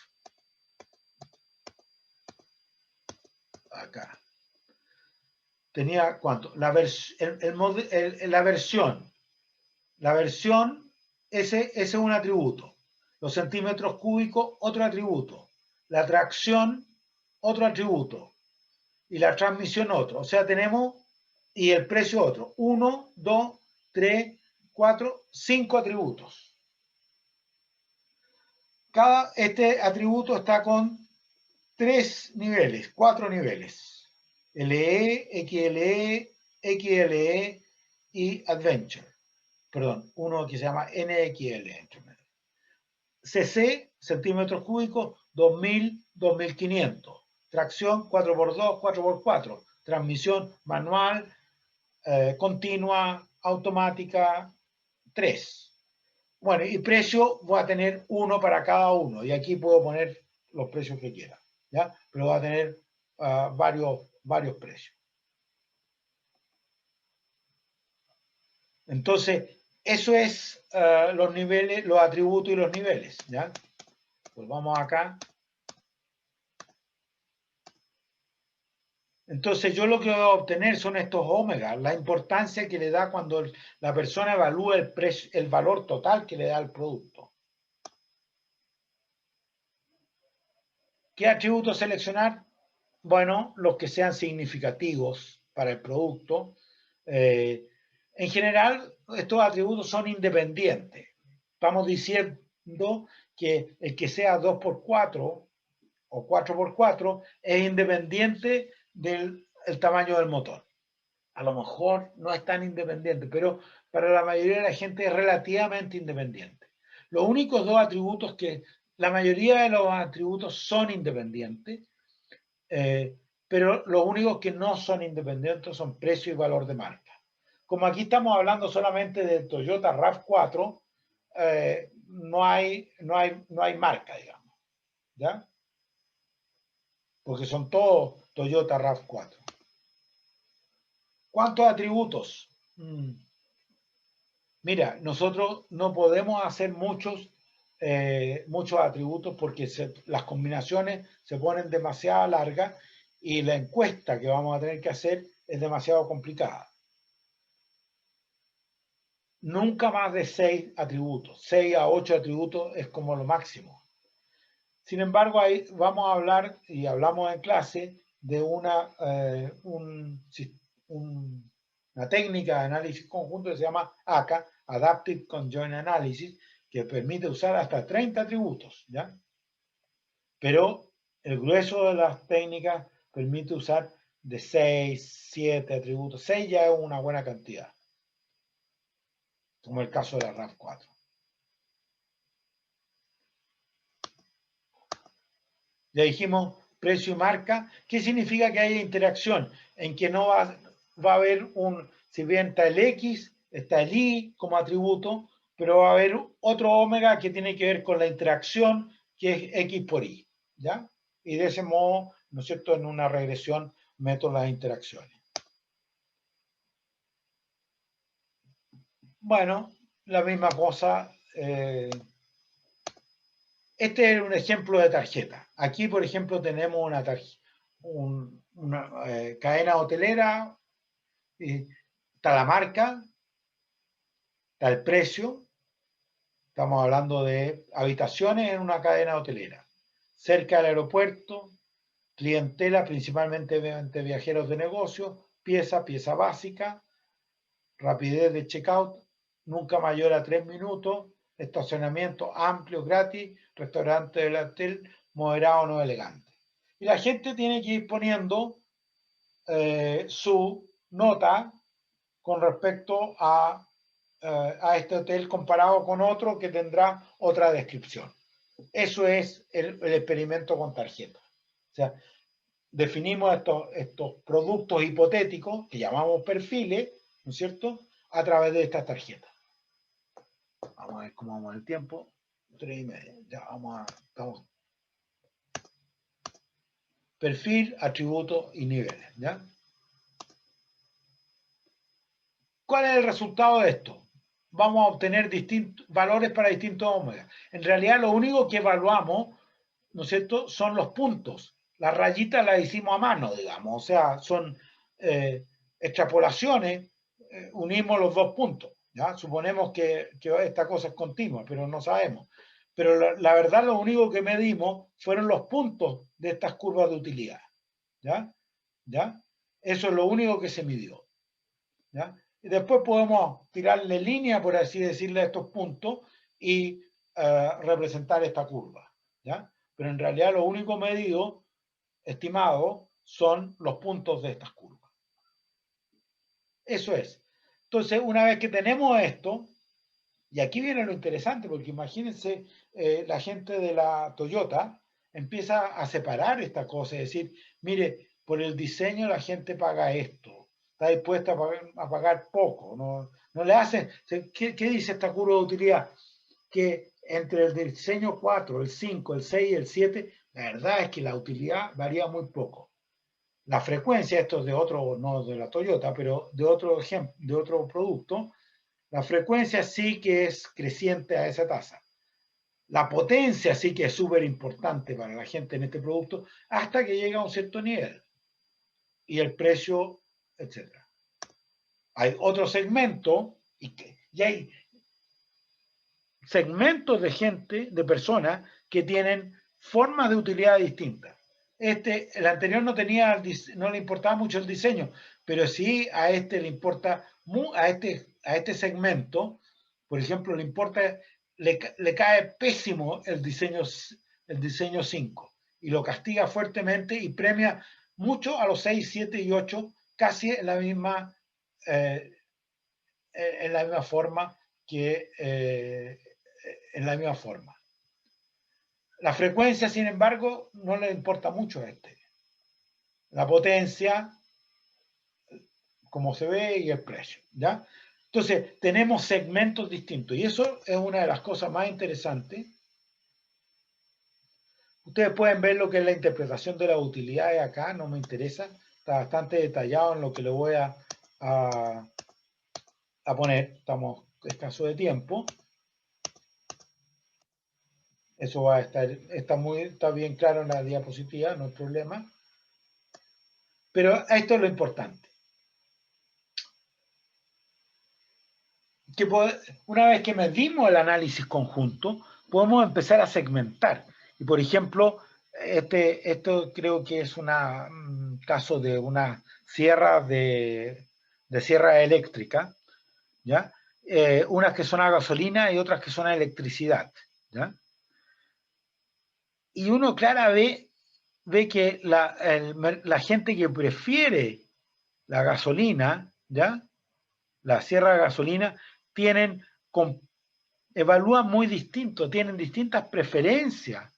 A: Acá. Tenía ¿cuánto? La versión. La versión, ese es un atributo. Los centímetros cúbicos, otro atributo. La tracción, otro atributo. Y la transmisión, otro. O sea, tenemos, y el precio, otro. 1, 2, 3, 4, 5 atributos. Este atributo está con 4 niveles. LE, XLE, XLE y Adventure. Perdón, uno que se llama NXL. CC, centímetros cúbicos, 2000, 2500. Tracción, 4x2, 4x4. Transmisión manual, continua, automática, 3. Bueno, y precio voy a tener uno para cada uno. Y aquí puedo poner los precios que quiera. ¿Ya? Pero va a tener varios precios. Entonces, eso es los niveles, los atributos y los niveles. ¿Ya? Pues vamos acá. Entonces, yo lo que voy a obtener son estos omega, la importancia que le da cuando la persona evalúa el valor total que le da el producto. ¿Qué atributos seleccionar? Bueno, los que sean significativos para el producto. En general, estos atributos son independientes. Estamos diciendo que el que sea 2x4 o 4x4 es independiente del tamaño del motor. A lo mejor no es tan independiente, pero para la mayoría de la gente es relativamente independiente. Los únicos dos atributos que la mayoría de los atributos son independientes, pero los únicos que no son independientes son precio y valor de marca. Como aquí estamos hablando solamente de Toyota RAV4, no hay marca, digamos. ¿Ya? porque son todos Toyota RAV4. ¿Cuántos atributos? Mira, nosotros no podemos hacer muchos atributos porque las combinaciones se ponen demasiado largas y la encuesta que vamos a tener que hacer es demasiado complicada. Nunca más de 6 atributos. 6 a 8 atributos es como lo máximo. Sin embargo, ahí vamos a hablar, y hablamos en clase, de una técnica de análisis conjunto que se llama ACA, Adaptive Conjoint Analysis, que permite usar hasta 30 atributos, ¿ya? Pero el grueso de las técnicas permite usar de 6, 7 atributos. 6 ya es una buena cantidad, como el caso de la RAV4. Ya dijimos precio y marca. ¿Qué significa que haya interacción? En que no va a haber si bien está el X, está el Y como atributo, pero va a haber otro omega que tiene que ver con la interacción, que es X por Y, ¿ya? Y de ese modo, ¿no es cierto?, en una regresión meto las interacciones. Bueno, la misma cosa. Este es un ejemplo de tarjeta. Aquí, por ejemplo, tenemos una cadena hotelera, está la marca, está el precio. Estamos hablando de habitaciones en una cadena hotelera. Cerca del aeropuerto, clientela, principalmente viajeros de negocio, pieza básica, rapidez de checkout, nunca mayor a 3 minutos, estacionamiento amplio, gratis, restaurante del hotel, moderado, no elegante. Y la gente tiene que ir poniendo su nota con respecto a este hotel comparado con otro que tendrá otra descripción. Eso es el experimento con tarjeta. O sea, definimos estos productos hipotéticos que llamamos perfiles, ¿no es cierto?, a través de estas tarjetas. Vamos a ver cómo vamos el tiempo. 3:30. Ya estamos. Perfil, atributos y niveles, ¿ya? ¿Cuál es el resultado de esto? Vamos a obtener distintos valores para distintos omegas. En realidad, lo único que evaluamos, ¿no es cierto?, son los puntos. Las rayitas las hicimos a mano, digamos. O sea, son extrapolaciones, unimos los dos puntos. ¿Ya? Suponemos que esta cosa es continua, pero no sabemos. Pero la verdad, lo único que medimos fueron los puntos de estas curvas de utilidad. ¿Ya? ¿Ya? Eso es lo único que se midió. ¿Ya? Y después podemos tirarle línea, por así decirle, a estos puntos y representar esta curva. ¿Ya? Pero en realidad lo único medido, estimado, son los puntos de estas curvas. Eso es. Entonces, una vez que tenemos esto, y aquí viene lo interesante, porque imagínense, la gente de la Toyota empieza a separar esta cosa, es decir, mire, por el diseño la gente paga esto, está dispuesta a pagar poco, no le hacen, ¿qué dice esta curva de utilidad? Que entre el diseño 4, el 5, el 6 y el 7, la verdad es que la utilidad varía muy poco. La frecuencia, esto es de otro, no de la Toyota, pero de otro ejemplo, de otro producto, la frecuencia sí que es creciente a esa tasa. La potencia sí que es súper importante para la gente en este producto hasta que llega a un cierto nivel. Y el precio, etc. Hay otro segmento y hay segmentos de gente, de personas que tienen formas de utilidad distintas. El anterior no le importaba mucho el diseño, pero sí a este le importa, a este segmento, por ejemplo, le cae pésimo el diseño 5 y lo castiga fuertemente y premia mucho a los 6, 7 y 8 casi en la misma forma que en la misma forma. La frecuencia, sin embargo, no le importa mucho a este. La potencia, como se ve, y el precio, ¿ya? Entonces, tenemos segmentos distintos y eso es una de las cosas más interesantes. Ustedes pueden ver lo que es la interpretación de las utilidades acá, no me interesa. Está bastante detallado en lo que le voy a poner. Estamos escasos de tiempo. Eso va a estar, está bien claro en la diapositiva, no hay problema. Pero esto es lo importante. Que una vez que medimos el análisis conjunto, podemos empezar a segmentar. Y por ejemplo, esto creo que es un caso de una sierra de sierra eléctrica, ¿ya? Unas que son a gasolina y otras que son a electricidad, ¿ya? Y uno ve que la gente que prefiere la gasolina, ¿ya? La sierra de gasolina, evalúan muy distinto, tienen distintas preferencias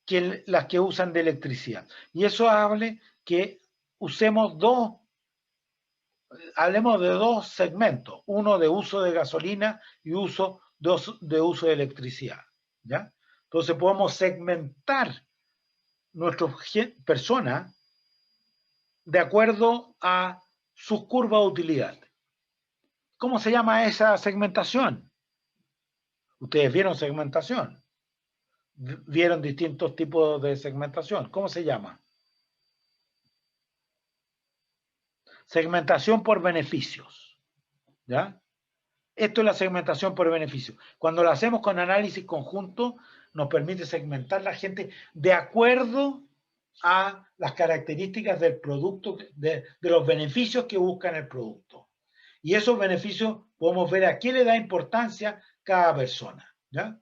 A: que las que usan de electricidad. Y eso hable que hablemos de dos segmentos, uno de uso de gasolina y dos de uso de electricidad, ¿ya? Entonces podemos segmentar nuestras personas de acuerdo a sus curvas de utilidad. ¿Cómo se llama esa segmentación? Ustedes vieron segmentación, vieron distintos tipos de segmentación. ¿Cómo se llama? Segmentación por beneficios, ¿ya? Esto es la segmentación por beneficio. Cuando lo hacemos con análisis conjunto, nos permite segmentar la gente de acuerdo a las características del producto, de los beneficios que buscan el producto. Y esos beneficios podemos ver a qué le da importancia cada persona, ¿ya?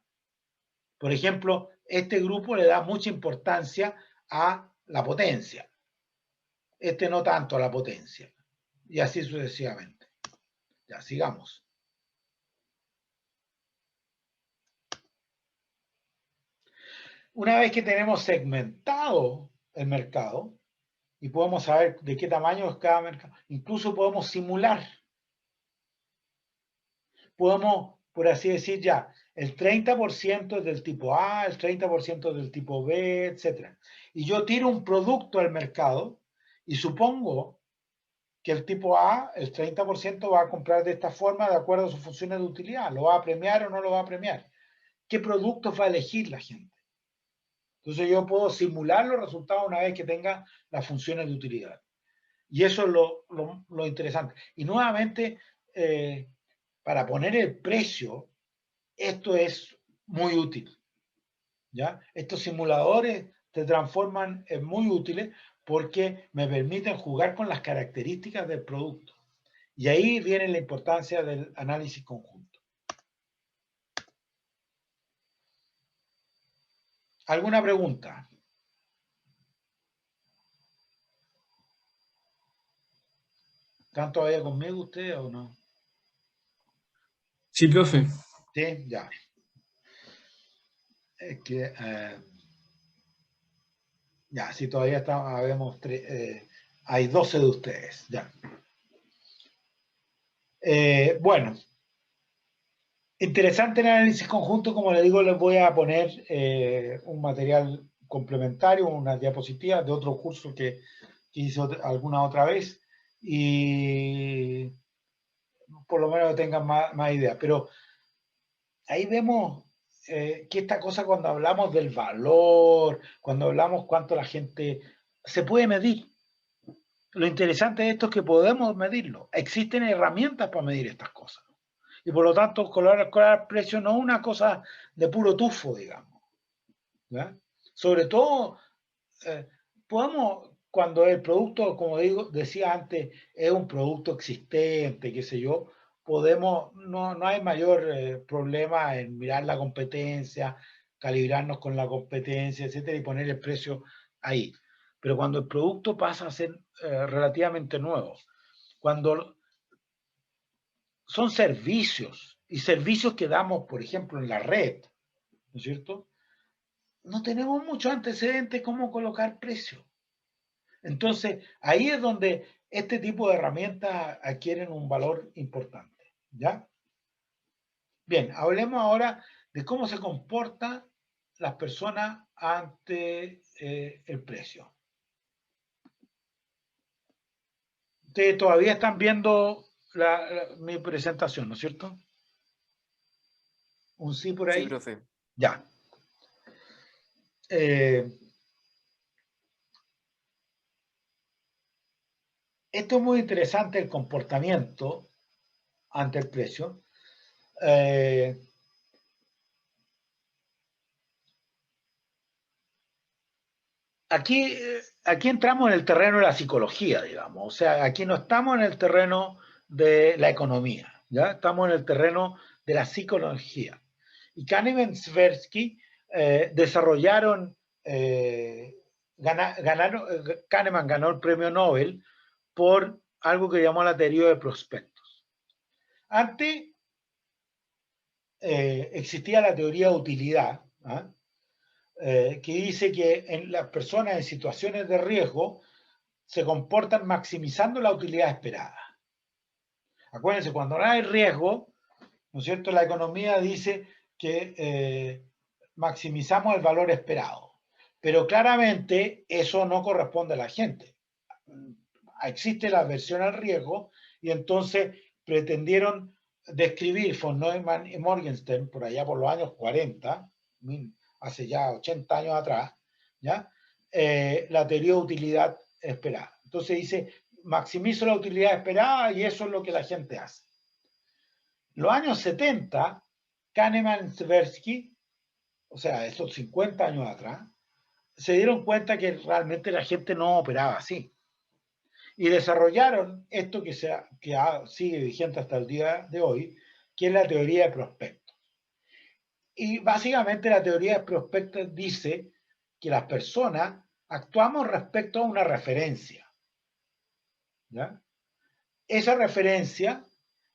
A: Por ejemplo, este grupo le da mucha importancia a la potencia. Este no tanto a la potencia. Y así sucesivamente. Ya, sigamos. Una vez que tenemos segmentado el mercado y podemos saber de qué tamaño es cada mercado, incluso podemos simular. Podemos, por así decir, ya, el 30% es del tipo A, el 30% es del tipo B, etc. Y yo tiro un producto al mercado y supongo que el tipo A, el 30% va a comprar de esta forma de acuerdo a sus funciones de utilidad. ¿Lo va a premiar o no lo va a premiar? ¿Qué productos va a elegir la gente? Entonces yo puedo simular los resultados una vez que tenga las funciones de utilidad. Y eso es lo interesante. Y nuevamente, para poner el precio, esto es muy útil, ¿ya? Estos simuladores se transforman en muy útiles porque me permiten jugar con las características del producto. Y ahí viene la importancia del análisis conjunto. ¿Alguna pregunta? ¿Están todavía conmigo ustedes o no?
C: Sí, profe.
A: Sí, ya. Es que, ya, si todavía habemos hay 12 de ustedes, ya. Bueno, interesante el análisis conjunto, como le digo, les voy a poner un material complementario, unas diapositivas de otro curso que hice alguna otra vez y por lo menos tengan más idea. Pero ahí vemos que esta cosa cuando hablamos del valor, cuando hablamos cuánto la gente se puede medir. Lo interesante de esto es que podemos medirlo. Existen herramientas para medir estas cosas. Y por lo tanto, colocar precio no es una cosa de puro tufo, digamos. ¿Ya? Sobre todo, podemos, cuando el producto, como decía antes, es un producto existente, qué sé yo, no hay mayor problema en mirar la competencia, calibrarnos con la competencia, etcétera, y poner el precio ahí. Pero cuando el producto pasa a ser relativamente nuevo, cuando son servicios y servicios que damos, por ejemplo, en la red, ¿no es cierto? No tenemos mucho antecedente cómo colocar precio. Entonces, ahí es donde este tipo de herramientas adquieren un valor importante, ¿ya? Bien, hablemos ahora de cómo se comportan las personas ante el precio. Ustedes todavía están viendo mi presentación, ¿no es cierto? ¿Un sí por ahí?
C: Sí, profe.
A: Ya. Esto es muy interesante, el comportamiento ante el precio. Aquí entramos en el terreno de la psicología, digamos. O sea, aquí no estamos en el terreno de la economía, ¿ya? Estamos en el terreno de la psicología. Y Kahneman y Tversky desarrollaron, Kahneman ganó el premio Nobel por algo que llamó la teoría de prospectos. Antes existía la teoría de utilidad, ¿ah? Que dice que en las personas en situaciones de riesgo se comportan maximizando la utilidad esperada. Acuérdense, cuando no hay riesgo, ¿no es cierto? La economía dice que maximizamos el valor esperado. Pero claramente eso no corresponde a la gente. Existe la aversión al riesgo y entonces pretendieron describir von Neumann y Morgenstern por allá por los años 40, hace ya 80 años atrás, ¿ya? La teoría de utilidad esperada. Entonces dice, maximizo la utilidad esperada y eso es lo que la gente hace. En los años 70, Kahneman y Tversky, o sea, esos 50 años atrás, se dieron cuenta que realmente la gente no operaba así. Y desarrollaron esto que sigue vigente hasta el día de hoy, que es la teoría de prospectos. Y básicamente la teoría de prospectos dice que las personas actuamos respecto a una referencia, ¿ya? Esa referencia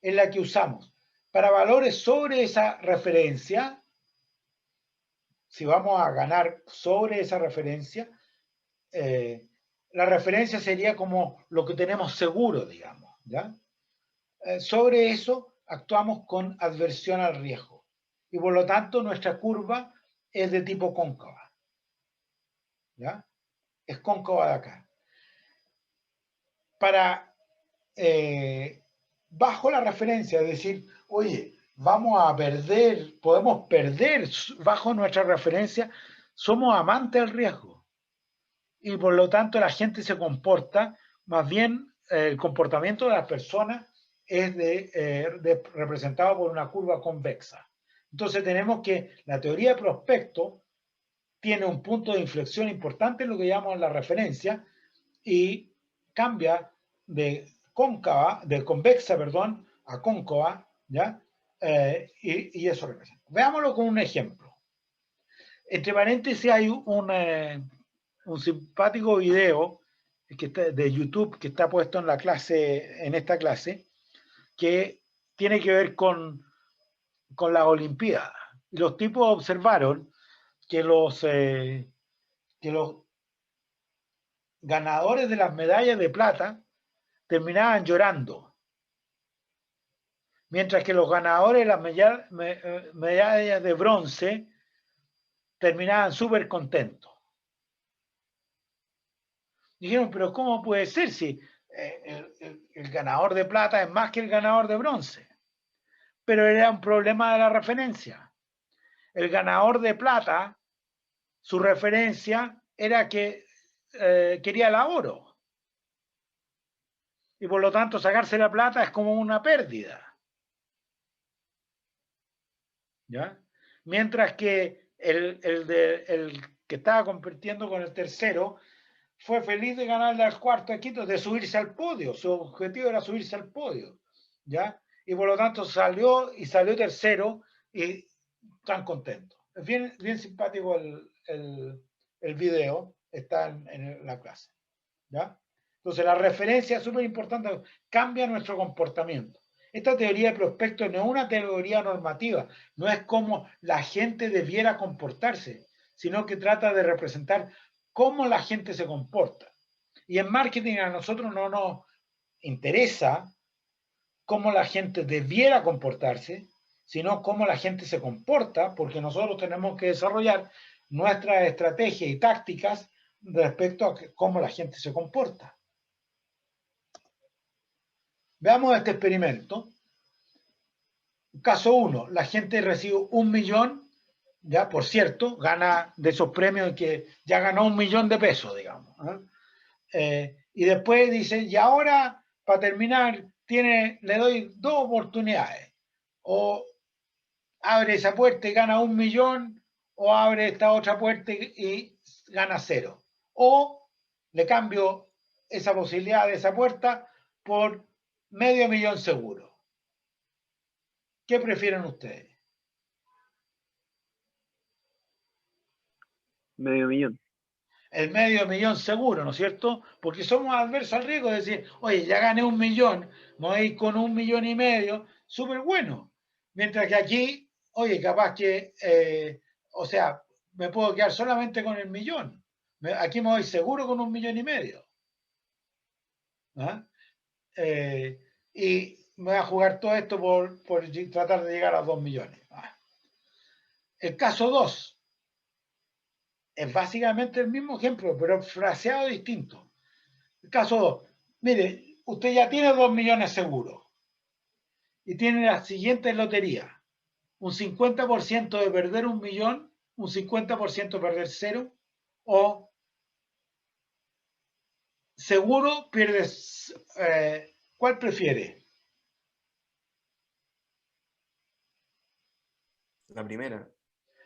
A: es la que usamos. Para valores sobre esa referencia, si vamos a ganar sobre esa referencia, la referencia sería como lo que tenemos seguro, digamos, ¿ya? Sobre eso actuamos con adversión al riesgo y por lo tanto nuestra curva es de tipo cóncava, ¿ya? Es cóncava de acá. Bajo la referencia, es decir, oye, vamos a perder, podemos perder bajo nuestra referencia, somos amantes del riesgo y por lo tanto la gente se comporta, más bien el comportamiento de las personas es representado por una curva convexa. Entonces tenemos que la teoría de prospecto tiene un punto de inflexión importante en lo que llamamos la referencia y cambia de convexa, perdón, a cóncava, ¿ya? Y eso representa. Veámoslo con un ejemplo. Entre paréntesis hay un simpático video de YouTube que está puesto en esta clase, que tiene que ver con las Olimpiadas. Y los tipos observaron que los ganadores de las medallas de plata terminaban llorando, mientras que los ganadores de las medallas de bronce terminaban súper contentos. Dijeron, pero ¿cómo puede ser si el ganador de plata es más que el ganador de bronce? Pero era un problema de la referencia. El ganador de plata, su referencia era que quería el oro. Y por lo tanto sacarse la plata es como una pérdida. ¿Ya? Mientras que el que estaba compitiendo con el tercero fue feliz de ganarle al cuarto a Quito, de subirse al podio. Su objetivo era subirse al podio, ¿ya? Y por lo tanto salió tercero y están contentos. Es bien simpático el video, está en la clase, ¿ya? Entonces la referencia es súper importante, cambia nuestro comportamiento. Esta teoría de prospectos no es una teoría normativa, no es cómo la gente debiera comportarse, sino que trata de representar cómo la gente se comporta. Y en marketing a nosotros no nos interesa cómo la gente debiera comportarse, sino cómo la gente se comporta, porque nosotros tenemos que desarrollar nuestras estrategias y tácticas respecto a cómo la gente se comporta. Veamos este experimento. Caso 1, la gente recibe 1 millón, ya por cierto, gana de esos premios que ya ganó 1 millón de pesos, digamos. Y después dice, y ahora, para terminar, le doy 2 oportunidades. O abre esa puerta y gana 1 millón, o abre esta otra puerta y gana 0. O le cambio esa posibilidad de esa puerta por medio millón seguro. ¿Qué prefieren ustedes?
C: Medio millón.
A: El medio millón seguro, ¿no es cierto? Porque somos adversos al riesgo de decir, oye, ya gané 1 millón, me voy a ir con 1,5 millones, súper bueno. Mientras que aquí, oye, capaz que, o sea, me puedo quedar solamente con el millón. Aquí me voy seguro con 1,5 millones. ¿Ah? Y me voy a jugar todo esto por tratar de llegar a 2 millones. ¿Ah? El caso 2 es básicamente el mismo ejemplo, pero fraseado distinto. El caso 2, mire, usted ya tiene 2 millones seguros y tiene la siguiente lotería. Un 50% de perder 1 millón, un 50% de perder 0, o seguro pierdes, ¿cuál prefiere?
D: La primera.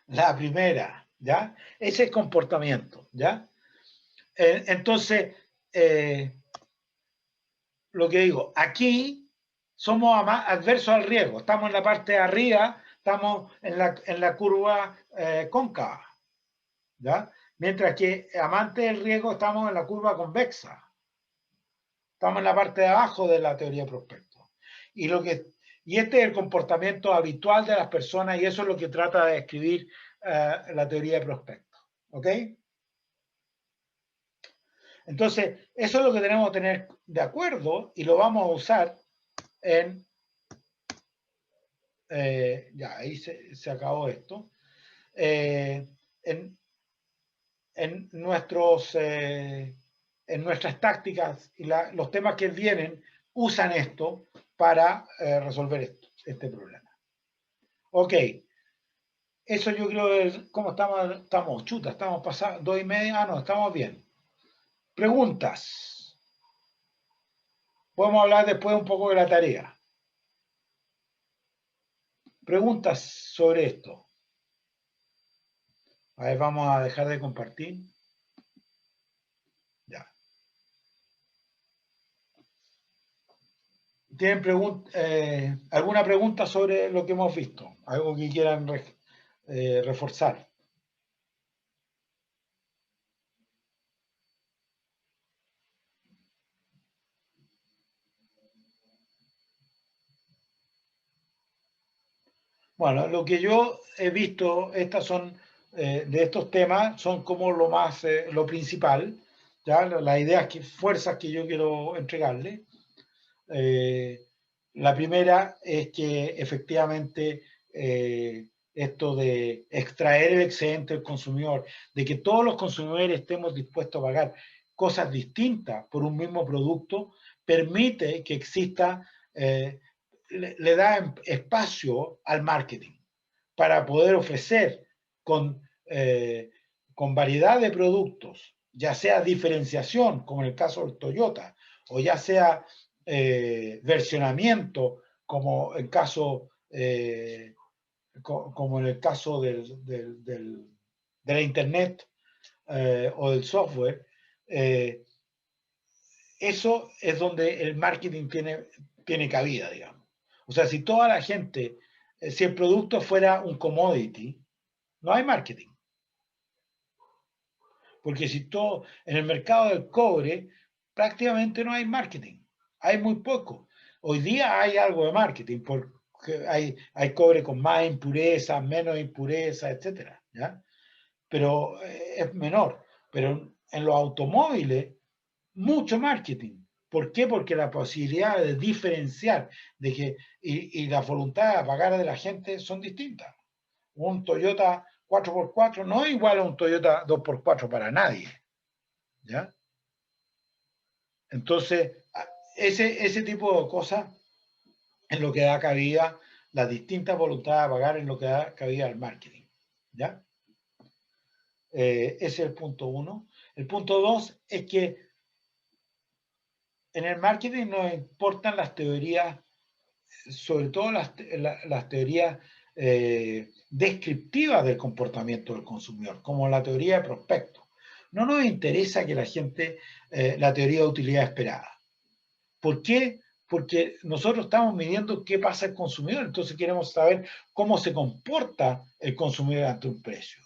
A: La primera, ¿ya? Ese es comportamiento, ¿ya? Entonces, lo que digo, aquí somos adversos al riesgo, estamos en la parte de arriba, estamos en la curva cóncava, ¿ya? Mientras que amantes del riesgo estamos en la curva convexa, estamos en la parte de abajo de la teoría de prospectos. Y este es el comportamiento habitual de las personas y eso es lo que trata de describir la teoría de prospectos, ¿ok? Entonces, eso es lo que tenemos que tener de acuerdo y lo vamos a usar en... ya, ahí se acabó esto. En nuestras tácticas y los temas que vienen usan esto para resolver este problema. Ok. Eso yo creo que como estamos chuta, estamos pasando 2:30, no, estamos bien. Preguntas. Podemos hablar después un poco de la tarea. Preguntas sobre esto. A ver, vamos a dejar de compartir. Ya. ¿Tienen alguna pregunta sobre lo que hemos visto? ¿Algo que quieran reforzar? Bueno, lo que yo he visto, estas son de estos temas, son como lo principal, ¿ya? Las ideas, fuerzas que yo quiero entregarle. La primera es que efectivamente esto de extraer el excedente del consumidor, de que todos los consumidores estemos dispuestos a pagar cosas distintas por un mismo producto, permite que exista, le da espacio al marketing para poder ofrecer con variedad de productos, ya sea diferenciación, como en el caso del Toyota, o ya sea versionamiento, como en el caso de la Internet o del software, eso es donde el marketing tiene cabida, digamos. O sea, si toda la gente, si el producto fuera un commodity, no hay marketing. Porque si todo, en el mercado del cobre, prácticamente no hay marketing. Hay muy poco. Hoy día hay algo de marketing, porque hay cobre con más impureza, menos impureza, etcétera, ¿ya? Pero es menor. Pero en los automóviles, mucho marketing. ¿Por qué? Porque la posibilidad de diferenciar y la voluntad de pagar de la gente son distintas. Un Toyota 4x4 no es igual a un Toyota 2x4 para nadie, ¿ya? Entonces, ese tipo de cosas es lo que da cabida, las distintas voluntades de pagar en lo que da cabida al marketing, ¿ya? Ese es el punto 1. El punto 2 es que en el marketing nos importan las teorías, sobre todo las teorías descriptivas del comportamiento del consumidor, como la teoría de prospecto. No nos interesa que la gente, la teoría de utilidad esperada. ¿Por qué? Porque nosotros estamos midiendo qué pasa al consumidor, entonces queremos saber cómo se comporta el consumidor ante un precio,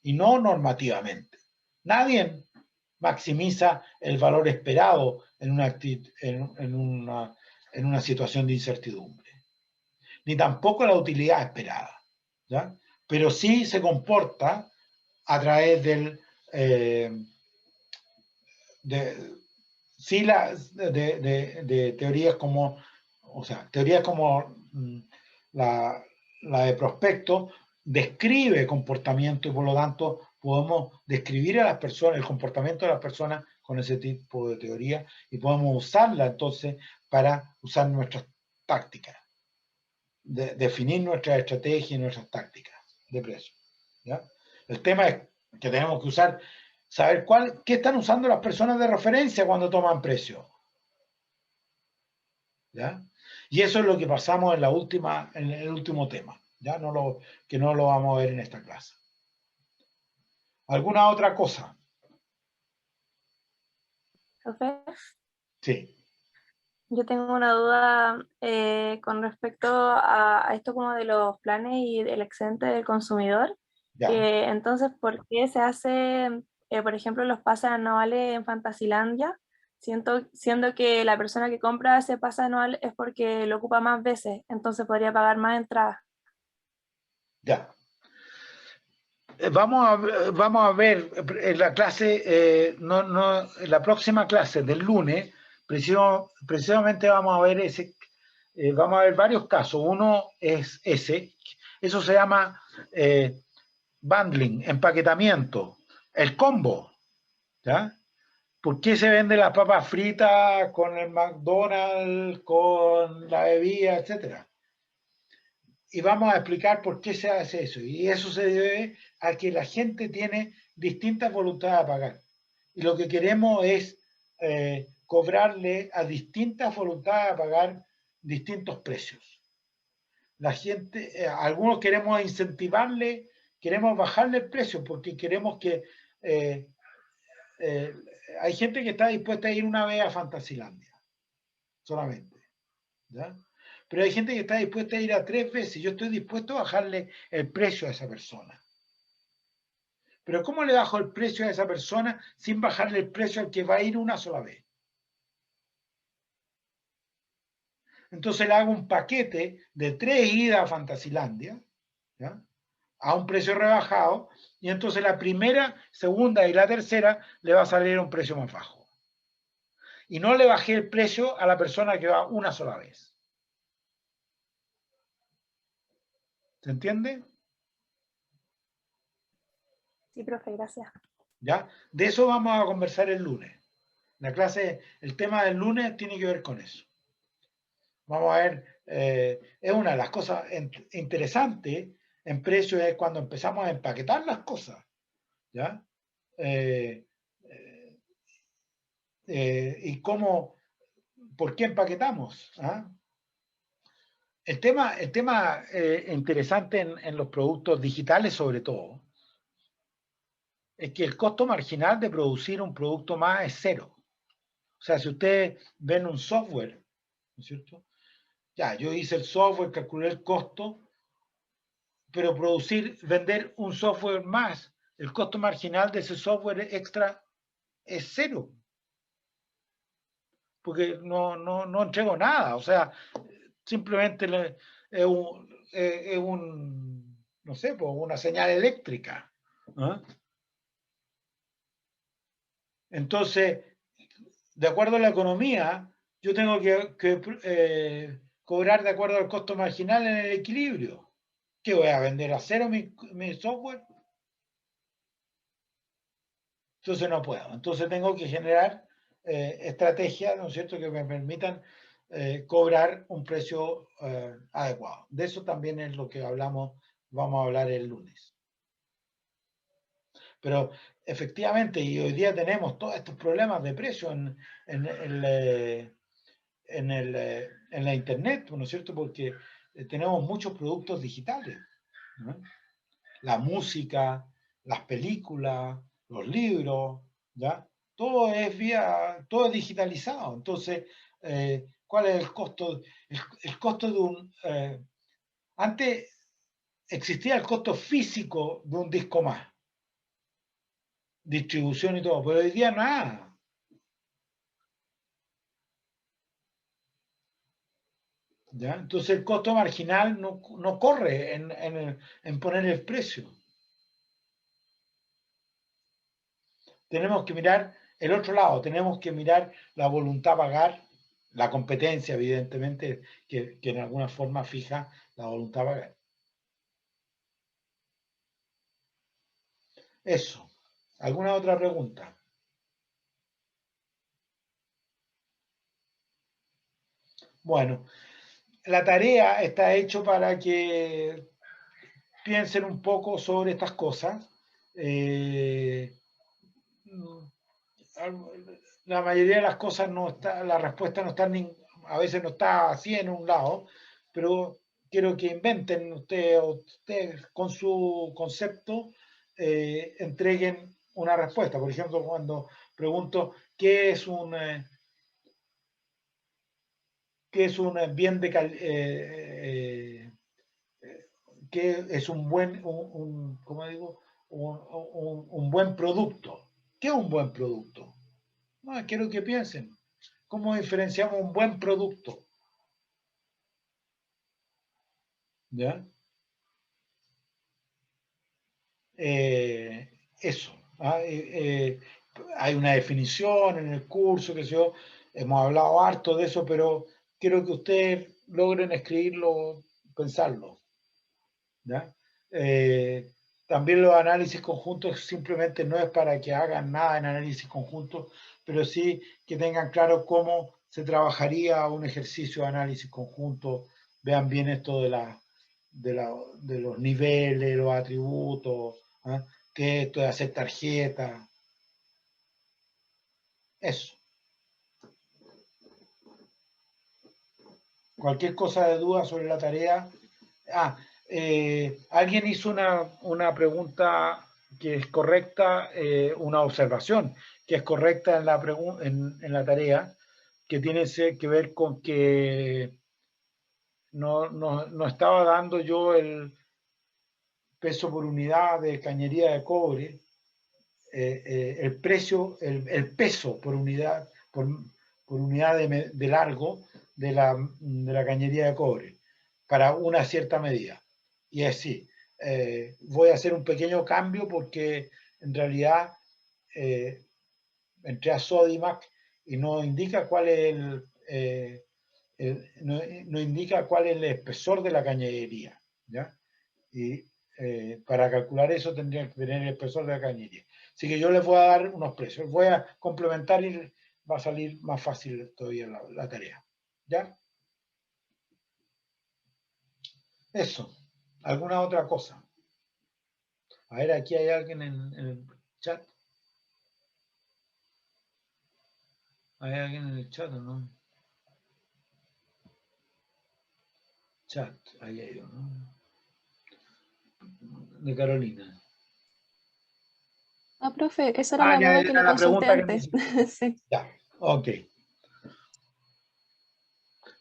A: y no normativamente. Nadie maximiza el valor esperado en una situación de incertidumbre, ni tampoco la utilidad esperada, ¿ya? Pero sí se comporta a través del de teorías como, o sea, teorías como la de prospecto describe comportamiento y por lo tanto podemos describir a las personas, el comportamiento de las personas con ese tipo de teoría y podemos usarla entonces para usar nuestras tácticas, definir nuestras estrategias y nuestras tácticas de precio, ¿ya? El tema es que tenemos que usar, saber qué están usando las personas de referencia cuando toman precio, ¿ya? Y eso es lo que pasamos en el último tema, ¿ya? Que no lo vamos a ver en esta clase. ¿Alguna otra cosa?
C: Profe,
A: Sí.
C: yo tengo una duda con respecto a esto como de los planes y del excedente del consumidor.
A: Ya.
C: Entonces, ¿por qué se hace, por ejemplo, los pases anuales en Fantasilandia? Siendo que la persona que compra ese pase anual es porque lo ocupa más veces, entonces podría pagar más entradas.
A: Ya. Vamos a ver en la clase, en la próxima clase del lunes, precisamente vamos a ver vamos a ver varios casos. Uno es eso se llama bundling, empaquetamiento, el combo, ¿ya? ¿Por qué se venden las papas fritas con el McDonald's, con la bebida, etcétera? Y vamos a explicar por qué se hace eso. Y eso se debe a que la gente tiene distintas voluntades de pagar. Y lo que queremos es cobrarle a distintas voluntades de pagar distintos precios. La gente, algunos queremos incentivarle, queremos bajarle el precio porque queremos que hay gente que está dispuesta a ir una vez a Fantasilandia, solamente, ¿ya? Pero hay gente que está dispuesta a ir a 3 veces. Yo estoy dispuesto a bajarle el precio a esa persona. Pero ¿cómo le bajo el precio a esa persona sin bajarle el precio al que va a ir una sola vez? Entonces le hago un paquete de 3 idas a Fantasilandia, ¿ya? A un precio rebajado, y entonces la primera, segunda y la tercera le va a salir a un precio más bajo. Y no le bajé el precio a la persona que va una sola vez. ¿Se entiende?
C: Sí, profe, gracias.
A: ¿Ya? De eso vamos a conversar el lunes. La clase, el tema del lunes tiene que ver con eso. Vamos a ver, es una de las cosas interesantes en precios es cuando empezamos a empaquetar las cosas, ¿ya? Y cómo, ¿por qué empaquetamos? ¿Ah? El tema interesante en los productos digitales sobre todo es que el costo marginal de producir un producto más es cero. O sea, si ustedes ven un software, ¿no es cierto? Ya, yo hice el software, calculé el costo, pero vender un software más, el costo marginal de ese software extra es cero. Porque no entrego nada, o sea, simplemente es no sé, pues una señal eléctrica, ¿no? Entonces, de acuerdo a la economía, yo tengo que cobrar de acuerdo al costo marginal en el equilibrio. ¿Qué voy a vender a cero mi software? Entonces no puedo. Entonces tengo que generar estrategias, ¿no es cierto?, que me permitan cobrar un precio adecuado. De eso también es lo que vamos a hablar el lunes. Pero efectivamente, y hoy día tenemos todos estos problemas de precio en la Internet, ¿no es cierto?, porque tenemos muchos productos digitales, ¿no? La música, las películas, los libros, ¿ya? Todo es digitalizado. Entonces, ¿cuál es el costo? El costo de un... antes existía el costo físico de un disco más, distribución y todo, pero hoy día nada. ¿Ya? Entonces el costo marginal no corre en poner el precio. Tenemos que mirar el otro lado, tenemos que mirar la voluntad a pagar, la competencia, evidentemente, que en alguna forma fija la voluntad a pagar. Eso. ¿Alguna otra pregunta? Bueno, la tarea está hecha para que piensen un poco sobre estas cosas. La mayoría de las cosas no está, la respuesta no está a veces no está así en un lado, pero quiero que inventen ustedes con su concepto, entreguen una respuesta. Por ejemplo, cuando pregunto qué es un bien de qué es un buen, ¿cómo digo? Un buen producto. ¿Qué es un buen producto? No, quiero que piensen. ¿Cómo diferenciamos un buen producto? ¿Ya? Eso. Hay una definición en el curso, que yo, hemos hablado harto de eso, pero quiero que ustedes logren escribirlo, pensarlo. ¿Ya? También los análisis conjuntos simplemente no es para que hagan nada en análisis conjunto, pero sí que tengan claro cómo se trabajaría un ejercicio de análisis conjunto. Vean bien esto de los niveles, los atributos, ¿eh? Que esto de hacer tarjeta. Eso. Cualquier cosa de duda sobre la tarea. Alguien hizo una pregunta que es correcta, una observación que es correcta en la tarea, que tiene que ver con que no estaba dando yo el peso por unidad de cañería de cobre, el peso por unidad, por unidad de largo de la cañería de cobre para una cierta medida. Y es así, voy a hacer un pequeño cambio porque en realidad entré a Sodimac y no indica cuál es no indica cuál es el espesor de la cañería, ¿ya? Y para calcular eso tendría que tener el espesor de la cañería. Así que yo les voy a dar unos precios. Voy a complementar y va a salir más fácil todavía la tarea. ¿Ya? Eso. ¿Alguna otra cosa? A ver, aquí hay alguien en el chat. ¿Hay alguien en el chat o no? Chat, ahí hay uno. De Carolina.
B: Ah, profe, esa era la duda que le consulté antes. Sí.
A: Ya, ok.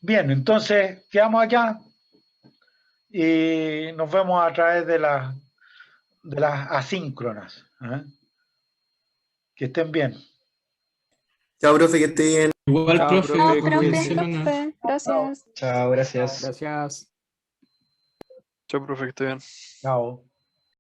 A: Bien, entonces quedamos acá y nos vemos a través de las asíncronas. ¿Eh? Que estén bien.
D: Chao, profe, que esté bien.
E: Igual,
F: Chao,
E: profe,
F: profe,
E: buen
B: Profe,
E: semana.
B: profe, gracias.
F: Chao, gracias.
E: Gracias.
F: Chao, profe, que esté bien.
A: Chao.